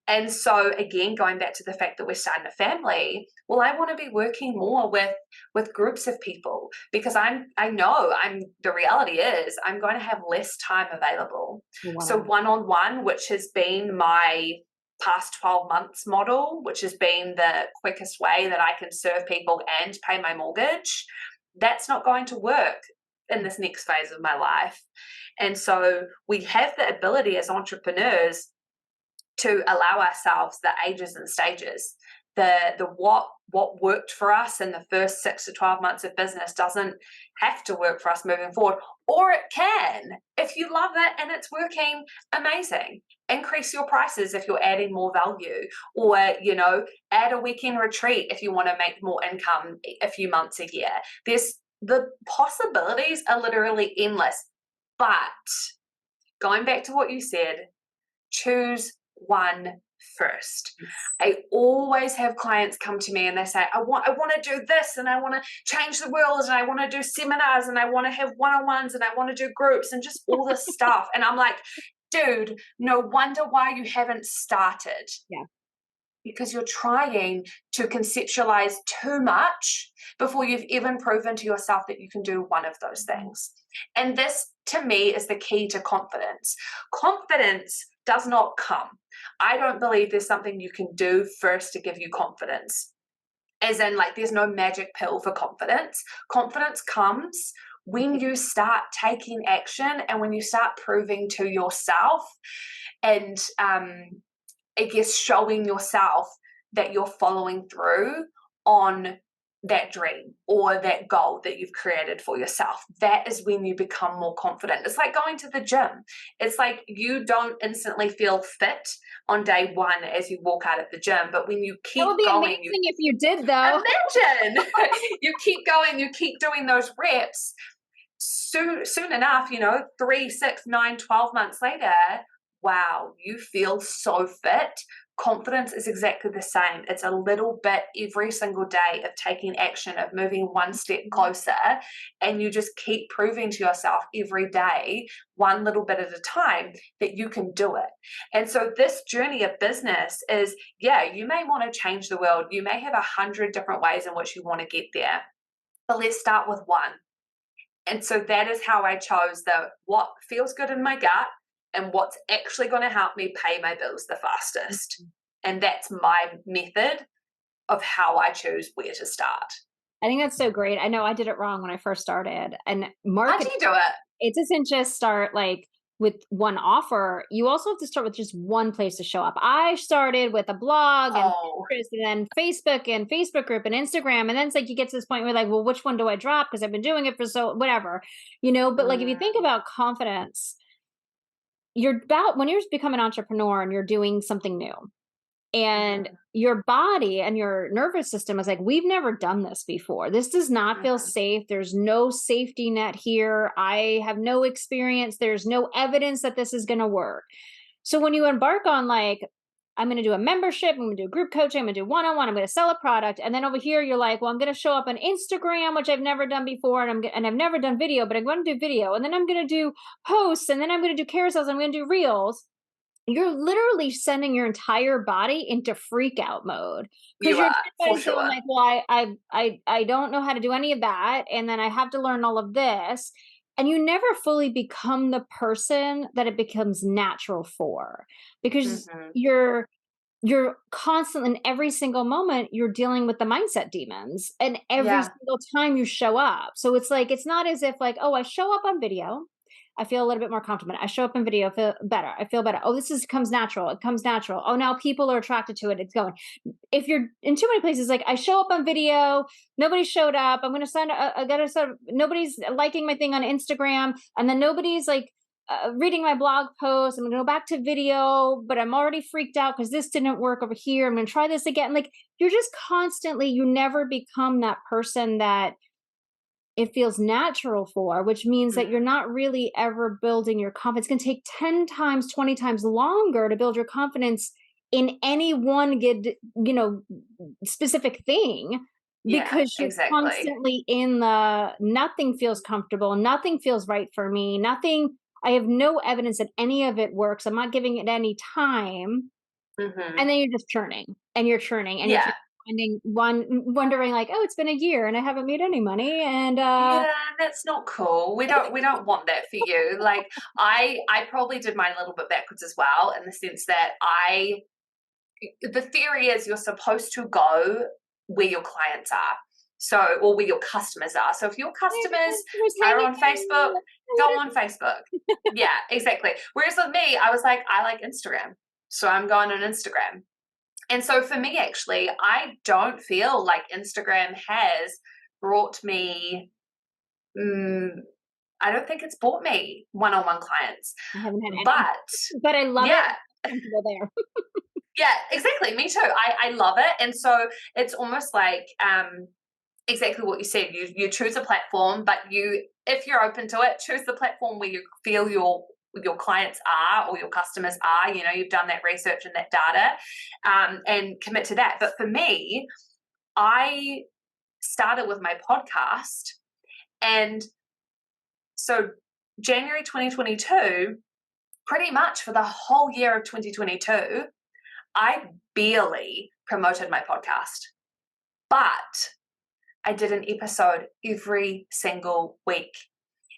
And so again, going back to the fact that we're starting a family, well, I want to be working more with groups of people, because the reality is I'm going to have less time available. Wow. So one-on-one, which has been my past 12 months model, which has been the quickest way that I can serve people and pay my mortgage, that's not going to work in this next phase of my life. And so we have the ability as entrepreneurs to allow ourselves the ages and stages. The what worked for us in the first 6 to 12 months of business doesn't have to work for us moving forward, or it can. If you love it and it's working, amazing. Increase your prices if you're adding more value, or add a weekend retreat if you want to make more income a few months a year. The possibilities are literally endless. But going back to what you said, choose one first. I always have clients come to me and they say, I want to do this, and I want to change the world, and I want to do seminars, and I want to have one-on-ones, and I want to do groups, and just all this stuff. And I'm like, dude, no wonder why you haven't started. Yeah. Because you're trying to conceptualize too much before you've even proven to yourself that you can do one of those things. And this, to me, is the key to confidence. Confidence does not come. I don't believe there's something you can do first to give you confidence. As in, like, there's no magic pill for confidence. Confidence comes when you start taking action and when you start proving to yourself and, I guess, showing yourself that you're following through on that dream or that goal that you've created for yourself. That is when you become more confident. It's like going to the gym. It's like you don't instantly feel fit on day one as you walk out of the gym, but when you keep going, that would be amazing if you did, though. Imagine you keep going, you keep doing those reps. Soon enough, 3, 6, 9, 12 months later, wow, you feel so fit. Confidence is exactly the same. It's a little bit every single day of taking action, of moving one step closer, and you just keep proving to yourself every day, one little bit at a time, that you can do it. And so this journey of business is, you may want to change the world. You may have 100 different ways in which you want to get there, but let's start with one. And so that is how I chose what feels good in my gut and what's actually going to help me pay my bills the fastest. And that's my method of how I choose where to start. I think that's so great. I know I did it wrong when I first started. And How do you do it? It doesn't just start like with one offer. You also have to start with just one place to show up. I started with a blog and Pinterest and then Facebook and Facebook group and Instagram. And then it's like you get to this point where like, well, which one do I drop? Because I've been doing it for whatever, but like if you think about confidence, when you're becoming an entrepreneur and you're doing something new and your body and your nervous system is like, we've never done this before. This does not feel safe. There's no safety net here. I have no experience. There's no evidence that this is going to work. So when you embark on like, I'm going to do a membership, I'm going to do group coaching, I'm going to do one-on-one, I'm going to sell a product. And then over here, you're like, well, I'm going to show up on Instagram, which I've never done before. And I've never done video, but I'm going to do video. And then I'm going to do posts. And then I'm going to do carousels. I'm going to do reels. You're literally sending your entire body into freak out mode. You are, for sure. Like, well, I don't know how to do any of that. And then I have to learn all of this. And you never fully become the person that it becomes natural for, because you're constantly, in every single moment, you're dealing with the mindset demons, and every single time you show up. So it's like, it's not as if like, oh, I show up on video, I feel a little bit more confident. I show up in video, feel better. I feel better. Oh, comes natural. It comes natural. Oh, now people are attracted to it. It's going. If you're in too many places, like I show up on video, nobody showed up. I'm going to nobody's liking my thing on Instagram. And then nobody's like reading my blog post. I'm going to go back to video, but I'm already freaked out because this didn't work over here. I'm going to try this again. Like you're just constantly, you never become that person that it feels natural for, which means that you're not really ever building your confidence. It's going to take 10 times, 20 times longer to build your confidence in any one good, specific thing, because you're constantly in nothing feels comfortable. Nothing feels right for me. Nothing, I have no evidence that any of it works. I'm not giving it any time. Mm-hmm. And then you're just churning and you're churning and you're Yeah. finding wondering like, oh, it's been a year and I haven't made any money. And Yeah, that's not cool. We don't want that for you. Like I probably did mine a little bit backwards as well, in the sense that the theory is you're supposed to go where your clients are. So, or where your customers are. So if your customers are on Facebook, go on Facebook. Yeah, exactly. Whereas with me, I was like, I like Instagram. So I'm going on Instagram. And so for me, actually, I don't feel like Instagram has brought me, I don't think it's brought me one-on-one clients. I haven't had any, But but I love yeah, it. I'm comfortable there. yeah, exactly. Me too. I love it. And so it's almost like exactly what you said. You choose a platform, but if you're open to it, choose the platform where you feel your clients are or your customers are. You've done that research and that data, and commit to that. But for me, I started with my podcast, and so January 2022, pretty much for the whole year of 2022, I barely promoted my podcast, but I did an episode every single week.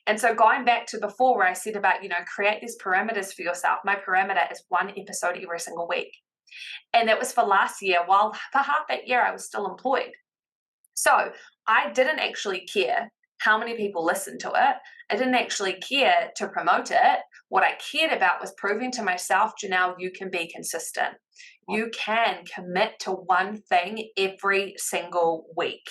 And so going back to before where I said about, create these parameters for yourself, my parameter is one episode every single week. And that was for last year, while for half that year I was still employed. So I didn't actually care how many people listened to it. I didn't actually care to promote it. What I cared about was proving to myself, Johnelle, you can be consistent. You can commit to one thing every single week.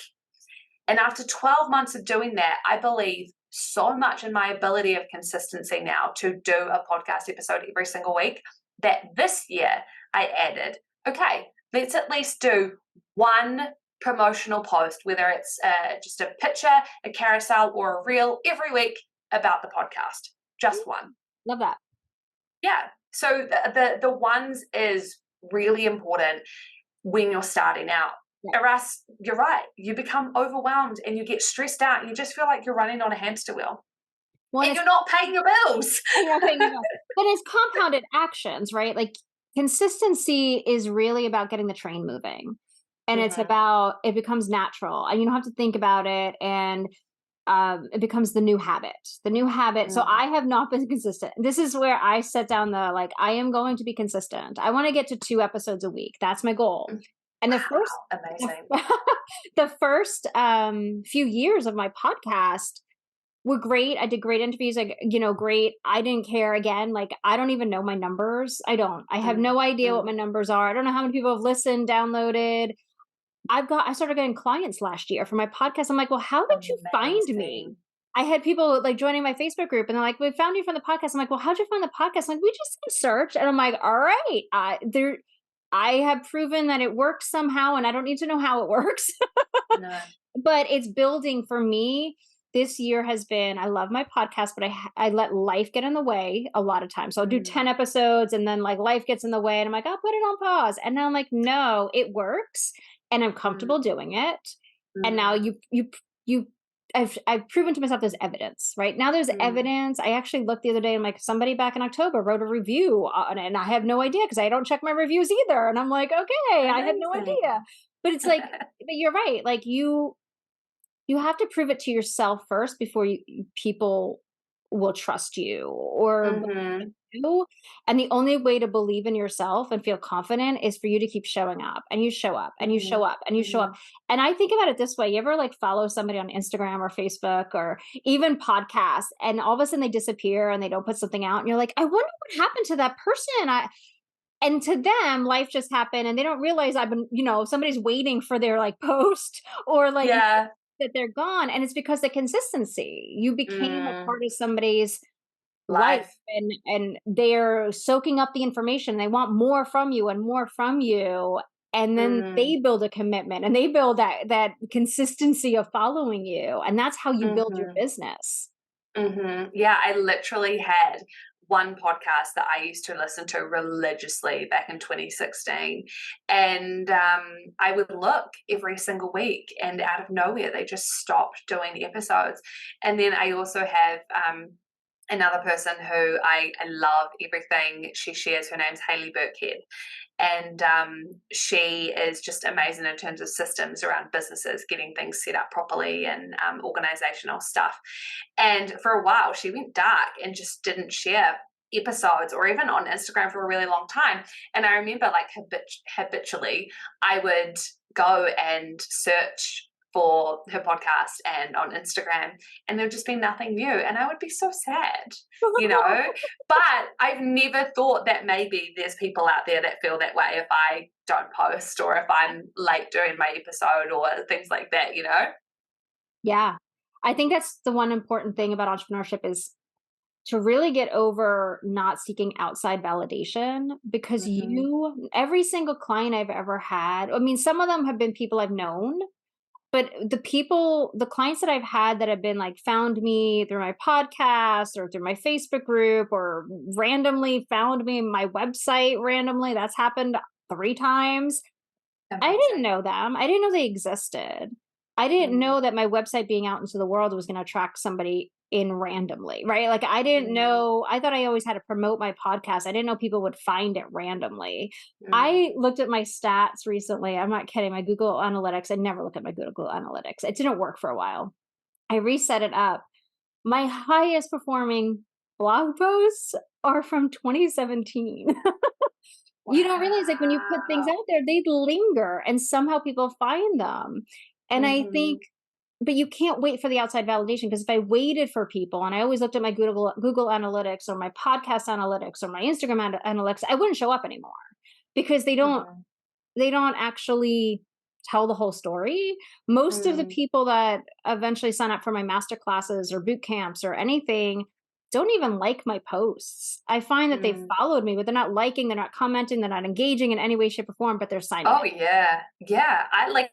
And after 12 months of doing that, I believe so much in my ability of consistency now to do a podcast episode every single week that this year I added, okay, let's at least do one promotional post, whether it's just a picture, a carousel, or a reel every week about the podcast. Just one. Love that. Yeah. So the ones is really important when you're starting out. Yeah. Or else, you're right, you become overwhelmed and you get stressed out and you just feel like you're running on a hamster wheel. Well, and you're not paying your bills. You're not paying your bills. But it's compounded actions, right? Like consistency is really about getting the train moving. And it's about, it becomes natural and you don't have to think about it. And it becomes the new habit. So I have not been consistent. This is where I set down I am going to be consistent. I want to get to 2 episodes a week. That's my goal. And Amazing. the first few years of my podcast were great. I did great interviews, great. I didn't care again. I don't even know my numbers. I have no idea what my numbers are. I don't know how many people have listened, downloaded. I started getting clients last year for my podcast. I'm like, well, how did you find me? I had people joining my Facebook group and they're like, we found you from the podcast. I'm like, well, how'd you find the podcast? I'm like, we just searched. And I'm like, all right, I have proven that it works somehow and I don't need to know how it works. No. But it's building for me. This year has been, I love my podcast, but I let life get in the way a lot of times. So I'll do 10 episodes and then life gets in the way and I'm like, I'll put it on pause. And now I'm like, no, it works. And I'm comfortable doing it. And now I've proven to myself there's evidence, right? Now there's evidence. I actually looked the other day and somebody back in October wrote a review on it and I have no idea because I don't check my reviews either. And I'm like, okay, I had no idea. But it's but you're right. You have to prove it to yourself first before people will trust you or you. And the only way to believe in yourself and feel confident is for you to keep showing up and you show up and you show up and you show up. And I think about it this way. You ever follow somebody on Instagram or Facebook or even podcasts and all of a sudden they disappear and they don't put something out and you're like, I wonder what happened to that person. And to them, life just happened and they don't realize I've been, somebody's waiting for their post or that they're gone. And it's because the consistency, you became a part of somebody's life and they're soaking up the information. They want more from you and more from you. And then they build a commitment and they build that consistency of following you. And that's how you build your business. Yeah, I literally had one podcast that I used to listen to religiously back in 2016. And I would look every single week and out of nowhere, they just stopped doing the episodes. And then I also have another person who I love everything she shares. Her name's Hayley Burkhead. And she is just amazing in terms of systems around businesses, getting things set up properly and organizational stuff. And for a while, she went dark and just didn't share episodes or even on Instagram for a really long time. And I remember, like, habitually, I would go and search for her podcast and on Instagram, and there'd just be nothing new. And I would be so sad, you know? But I've never thought that maybe there's people out there that feel that way if I don't post or if I'm late doing my episode or things like that, you know? Yeah. I think that's the one important thing about entrepreneurship is to really get over not seeking outside validation, because Mm-hmm. every single client I've ever had, I mean, some of them have been people I've known, but the clients that I've had that have been like found me through my podcast or through my Facebook group or randomly found me in my website randomly, that's happened 3 times. I didn't Amazing. know them. I didn't know they existed. I didn't Mm, know that my website being out into the world was going to attract somebody in randomly, right? Like I didn't mm, know, I thought I always had to promote my podcast. I didn't know people would find it randomly. mm. I looked at my stats recently. I'm not kidding. My Google Analytics, I never look at my Google Analytics. It didn't work for a while. I reset it up. My highest performing blog posts are from 2017. You don't realize, like, when you put things Wow. out there, they linger and somehow people find them. And I Mm-hmm. think, but you can't wait for the outside validation, because if I waited for people and I always looked at my Google Analytics or my podcast analytics or my Instagram analytics, I wouldn't show up anymore, because Mm-hmm. they don't actually tell the whole story. Most of the Mm, people that eventually sign up for my master classes or boot camps or anything don't even like my posts. I find that they've mm. followed me, but they're not liking, they're not commenting, they're not engaging in any way, shape, or form, but they're signing Oh up. yeah. Yeah. I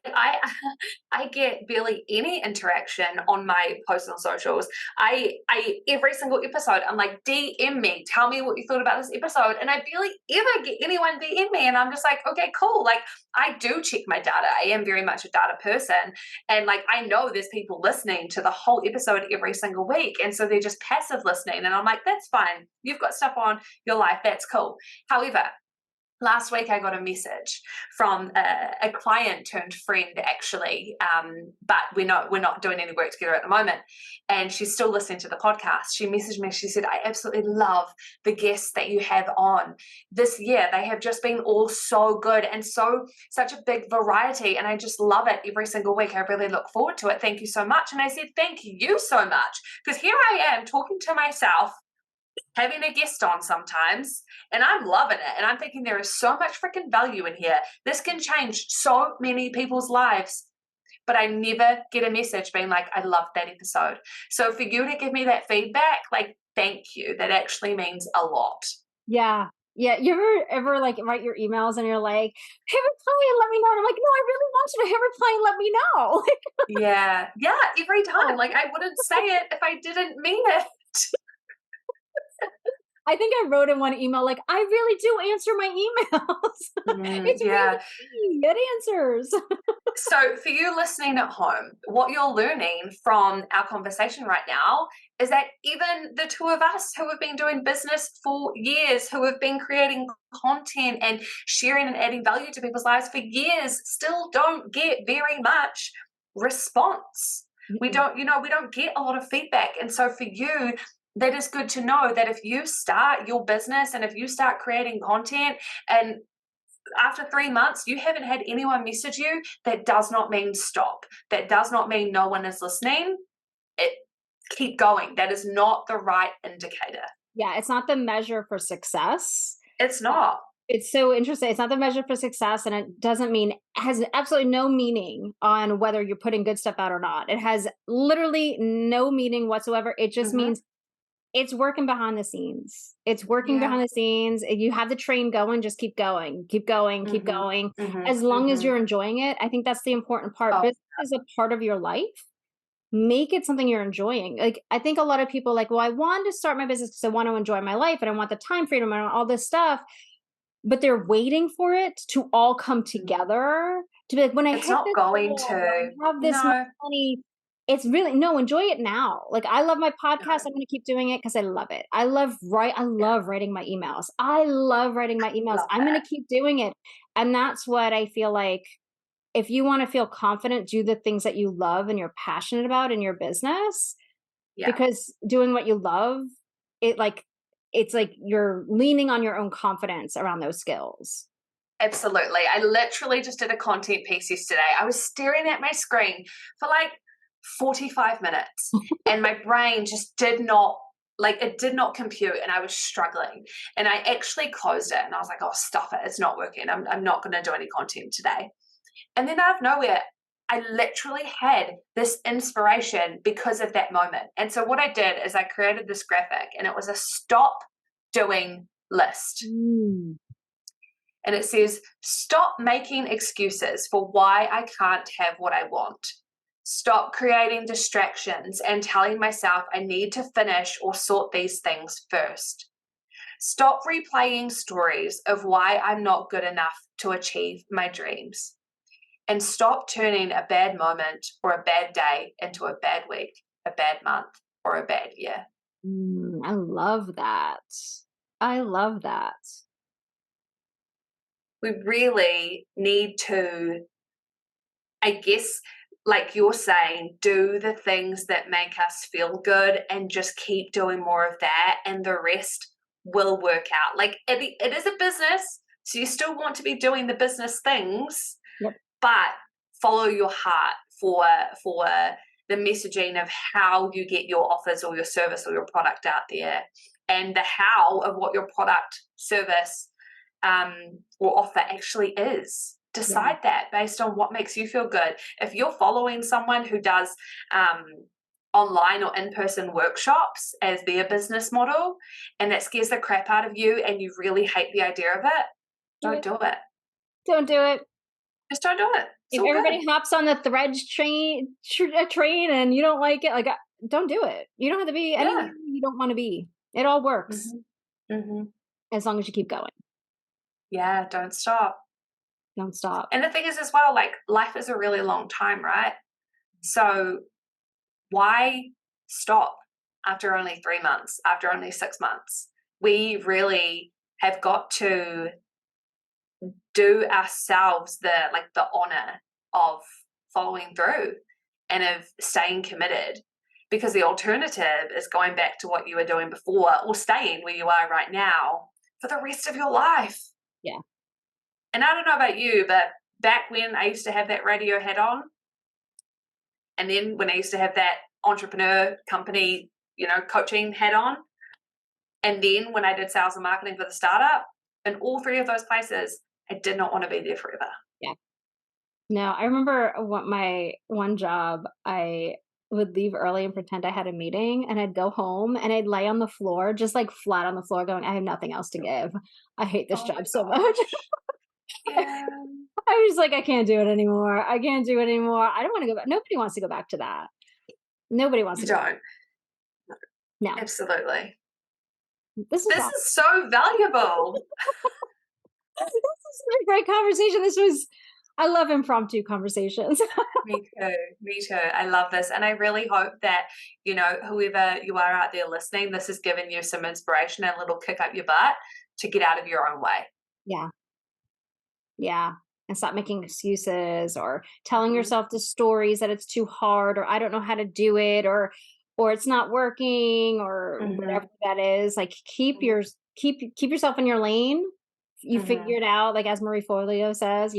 I get barely any interaction on my posts on socials. I every single episode I'm like, DM me, tell me what you thought about this episode. And I barely ever get anyone DM me. And I'm just like, okay, cool. Like I do check my data. I am very much a data person. And like I know there's people listening to the whole episode every single week. And so they're just passive listening. And I'm like, that's fine. You've got stuff on your life. That's cool. However, last week I got a message from a client turned friend, actually, but we're not doing any work together at the moment, and she's still listening to the podcast. She messaged me, she said, I absolutely love the guests that you have on this year. They have just been all so good and such a big variety, and I just love it every single week. I really look forward to it. Thank you so much. And I said, thank you so much, because here I am talking to myself, having a guest on sometimes, and I'm loving it. And I'm thinking there is so much freaking value in here. This can change so many people's lives. But I never get a message being like, I loved that episode. So for you to give me that feedback, like, thank you. That actually means a lot. Yeah. Yeah. You ever like write your emails and you're like, hit reply and let me know. And I'm like, no, I really want you to hit reply and let me know. Yeah. Yeah. Every time. Like, I wouldn't say it if I didn't mean it. I think I wrote in one email, like, I really do answer my emails. It's Yeah. really me. It answers. So, for you listening at home, what you're learning from our conversation right now is that even the two of us who have been doing business for years, who have been creating content and sharing and adding value to people's lives for years, still don't get very much response. We Mm-mm. don't, we don't get a lot of feedback. And so, for you, that is good to know that if you start your business and if you start creating content and after 3 months you haven't had anyone message you, that does not mean stop. That does not mean no one is listening. It Keep going. That is not the right indicator. Yeah. It's not the measure for success. It's not. It's so interesting. It's not the measure for success, and it doesn't mean, has absolutely no meaning on whether you're putting good stuff out or not. It has literally no meaning whatsoever. It just Mm-hmm. means it's working behind the scenes. It's working Yeah. behind the scenes. You have the train going, just keep going, keep going, keep Mm-hmm. going. Mm-hmm. As long as Mm-hmm. you're enjoying it, I think that's the important part. Oh, Business is a part of your life. Make it something you're enjoying. Like, I think a lot of people like, well, I want to start my business because I want to enjoy my life and I want the time freedom and all this stuff, but they're waiting for it to all come mm. together to be like, when I It's hit not this going goal or to. I have this No. money, It's really, no, enjoy it now. Like, I love my No, podcast. I'm going to keep doing it because I love it. I love writing my emails. I love writing my emails. love I'm going that. to keep doing it. And that's what I feel like, if you want to feel confident, do the things that you love and you're passionate about in your business, Yeah. because doing what you love, it like, it's like you're leaning on your own confidence around those skills. Absolutely. I literally just did a content piece yesterday. I was staring at my screen for like 45 minutes and my brain just did not, like, it did not compute and I was struggling. And I actually closed it and I was like, oh, stop it. It's not working. I'm not going to do any content today. And then out of nowhere, I literally had this inspiration because of that moment. And so what I did is I created this graphic and it was a stop doing list. Mm. And it says, stop making excuses for why I can't have what I want. Stop creating distractions and telling myself I need to finish or sort these things first. Stop replaying stories of why I'm not good enough to achieve my dreams. And stop turning a bad moment or a bad day into a bad week, a bad month, or a bad year. I love that. I love that. We really need to, I guess, like you're saying, do the things that make us feel good and just keep doing more of that, and the rest will work out. Like it is a business, so you still want to be doing the business things, Yep. but follow your heart for the messaging of how you get your offers or your service or your product out there, and the how of what your product, service, or offer actually is. Decide that based on what makes you feel good. If you're following someone who does online or in-person workshops as their business model and that scares the crap out of you and you really hate the idea of it, don't do it. Don't do it. Just don't do it. It's If all everybody good. hops on the Threads train and you don't like it, like, don't do it. You don't have to be anywhere you don't want to be. It all works as long as you keep going. Yeah, don't stop. Don't stop. And the thing is as well, like, life is a really long time, right? So why stop after only 3 months, after only 6 months? We really have got to do ourselves the honor of following through and of staying committed, because the alternative is going back to what you were doing before or staying where you are right now for the rest of your life. Yeah. And I don't know about you, but back when I used to have that radio hat on, and then when I used to have that entrepreneur company, coaching hat on, and then when I did sales and marketing for the startup, in all three of those places, I did not want to be there forever. Yeah. No, I remember my one job, I would leave early and pretend I had a meeting, and I'd go home and I'd lay on the floor, just like flat on the floor going, I have nothing else to give. I hate this Oh job my so much. gosh. Yeah. I was like, I can't do it anymore. I can't do it anymore. I don't want to go back. Nobody wants to go back to that. Nobody wants You to go back. don't. No. Absolutely. This is This awesome. is so valuable. This is a great conversation. I love impromptu conversations. Me too. Me too. I love this. And I really hope that, whoever you are out there listening, this has given you some inspiration and a little kick up your butt to get out of your own way. Yeah. Yeah. And stop making excuses or telling Mhm. yourself the stories that it's too hard, or I don't know how to do it, or it's not working, or whatever Mhm. that is. Like, keep Mhm. keep yourself in your lane. You figure Mhm. it out, like, as Marie Forleo says,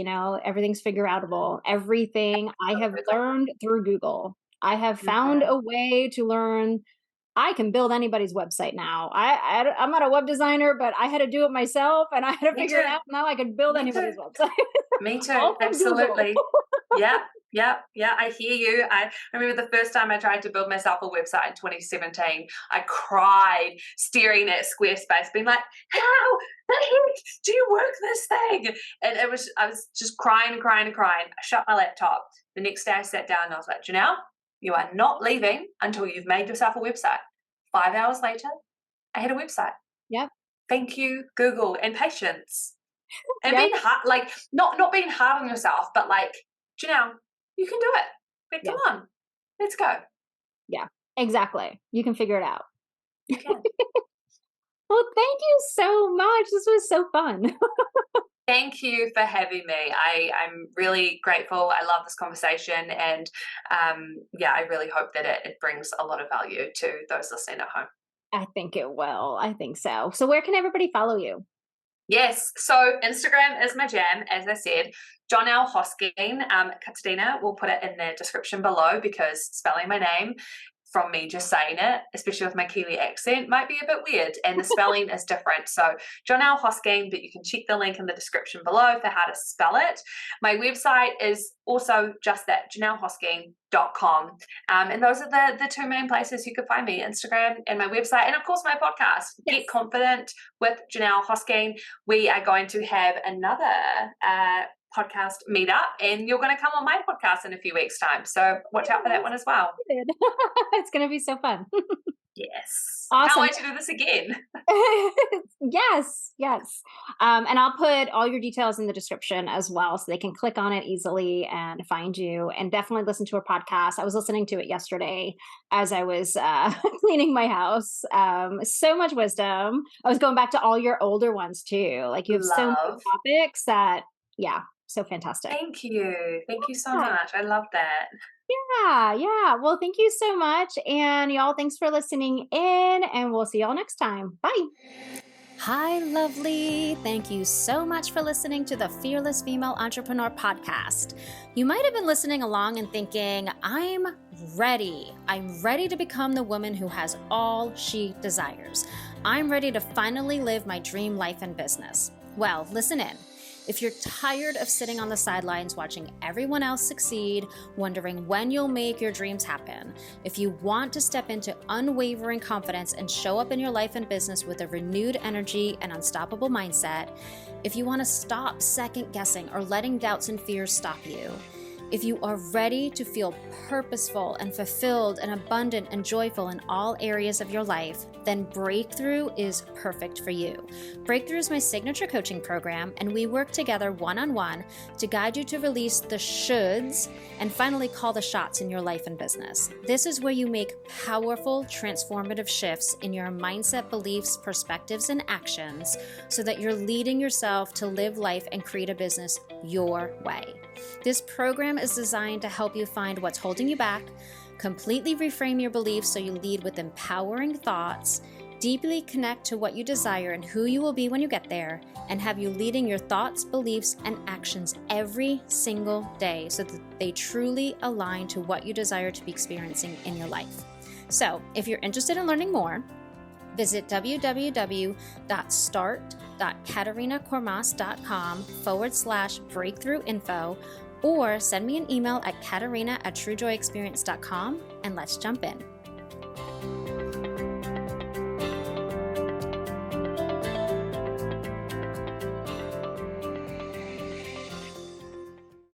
everything's figure outable. Everything I have learned through Google. I have found Mhm. a way to learn. I can build anybody's website now. I'm not a web designer, but I had to do it myself, and I had to Me figure it too. out. Now I can build Me too. anybody's website. Me too. All from Google. Absolutely. Yeah. Yeah. Yeah. I hear you. I remember the first time I tried to build myself a website in 2017. I cried staring at Squarespace, being like, how the heck do you work this thing? And I was just crying and crying and crying. I shut my laptop. The next day I sat down and I was like, Johnelle, you are not leaving until you've made yourself a website. 5 hours later, I had a website. Yep. Thank you, Google, and patience. And Yep. being hard, like not being hard on yourself, but like, Janelle, you can do it. Like, Yeah. come on, Let's go. Yeah, exactly. You can figure it out. Okay. Well, thank you so much. This was so fun. Thank you for having me. I'm really grateful. I love this conversation. And I really hope that it brings a lot of value to those listening at home. I think it will. I think so. So where can everybody follow you? Yes, so Instagram is my jam, as I said. Johnelle Hosking, Katarina will put it in the description below, because spelling my name from me just saying it, especially with my Kiwi accent, might be a bit weird, and the spelling is different. So Johnelle Hosking, but you can check the link in the description below for how to spell it. My website is also just that, JanelleHosking.com. And those are the two main places you can find me, Instagram and my website, and of course my podcast, Yes. Get Confident with Johnelle Hosking. We are going to have another podcast meetup, and you're going to come on my podcast in a few weeks' time. So watch out for that one as well. It's going to be so fun. Yes. Awesome. Can't wait to do this again. Yes. And I'll put all your details in the description as well, so they can click on it easily and find you, and definitely listen to her podcast. I was listening to it yesterday as I was cleaning my house. So much wisdom. I was going back to all your older ones too. Like, you have so many topics that, so fantastic. Thank you. Thank you so much. I love that. Yeah. Well, thank you so much. And y'all, thanks for listening in, and we'll see y'all next time. Bye. Hi, lovely. Thank you so much for listening to the Fearless Female Entrepreneur podcast. You might have been listening along and thinking, I'm ready. I'm ready to become the woman who has all she desires. I'm ready to finally live my dream life and business. Well, listen in. If you're tired of sitting on the sidelines watching everyone else succeed, wondering when you'll make your dreams happen, if you want to step into unwavering confidence and show up in your life and business with a renewed energy and unstoppable mindset, if you want to stop second guessing or letting doubts and fears stop you, if you are ready to feel purposeful and fulfilled and abundant and joyful in all areas of your life, then Breakthrough is perfect for you. Breakthrough is my signature coaching program, and we work together one-on-one to guide you to release the shoulds and finally call the shots in your life and business. This is where you make powerful, transformative shifts in your mindset, beliefs, perspectives, and actions so that you're leading yourself to live life and create a business your way. This program is designed to help you find what's holding you back, completely reframe your beliefs so you lead with empowering thoughts, deeply connect to what you desire and who you will be when you get there, and have you leading your thoughts, beliefs, and actions every single day so that they truly align to what you desire to be experiencing in your life. So, if you're interested in learning more, visit www.katarinakormas.com/breakthrough info, or send me an email at katarina@truejoyexperience.com, and let's jump in.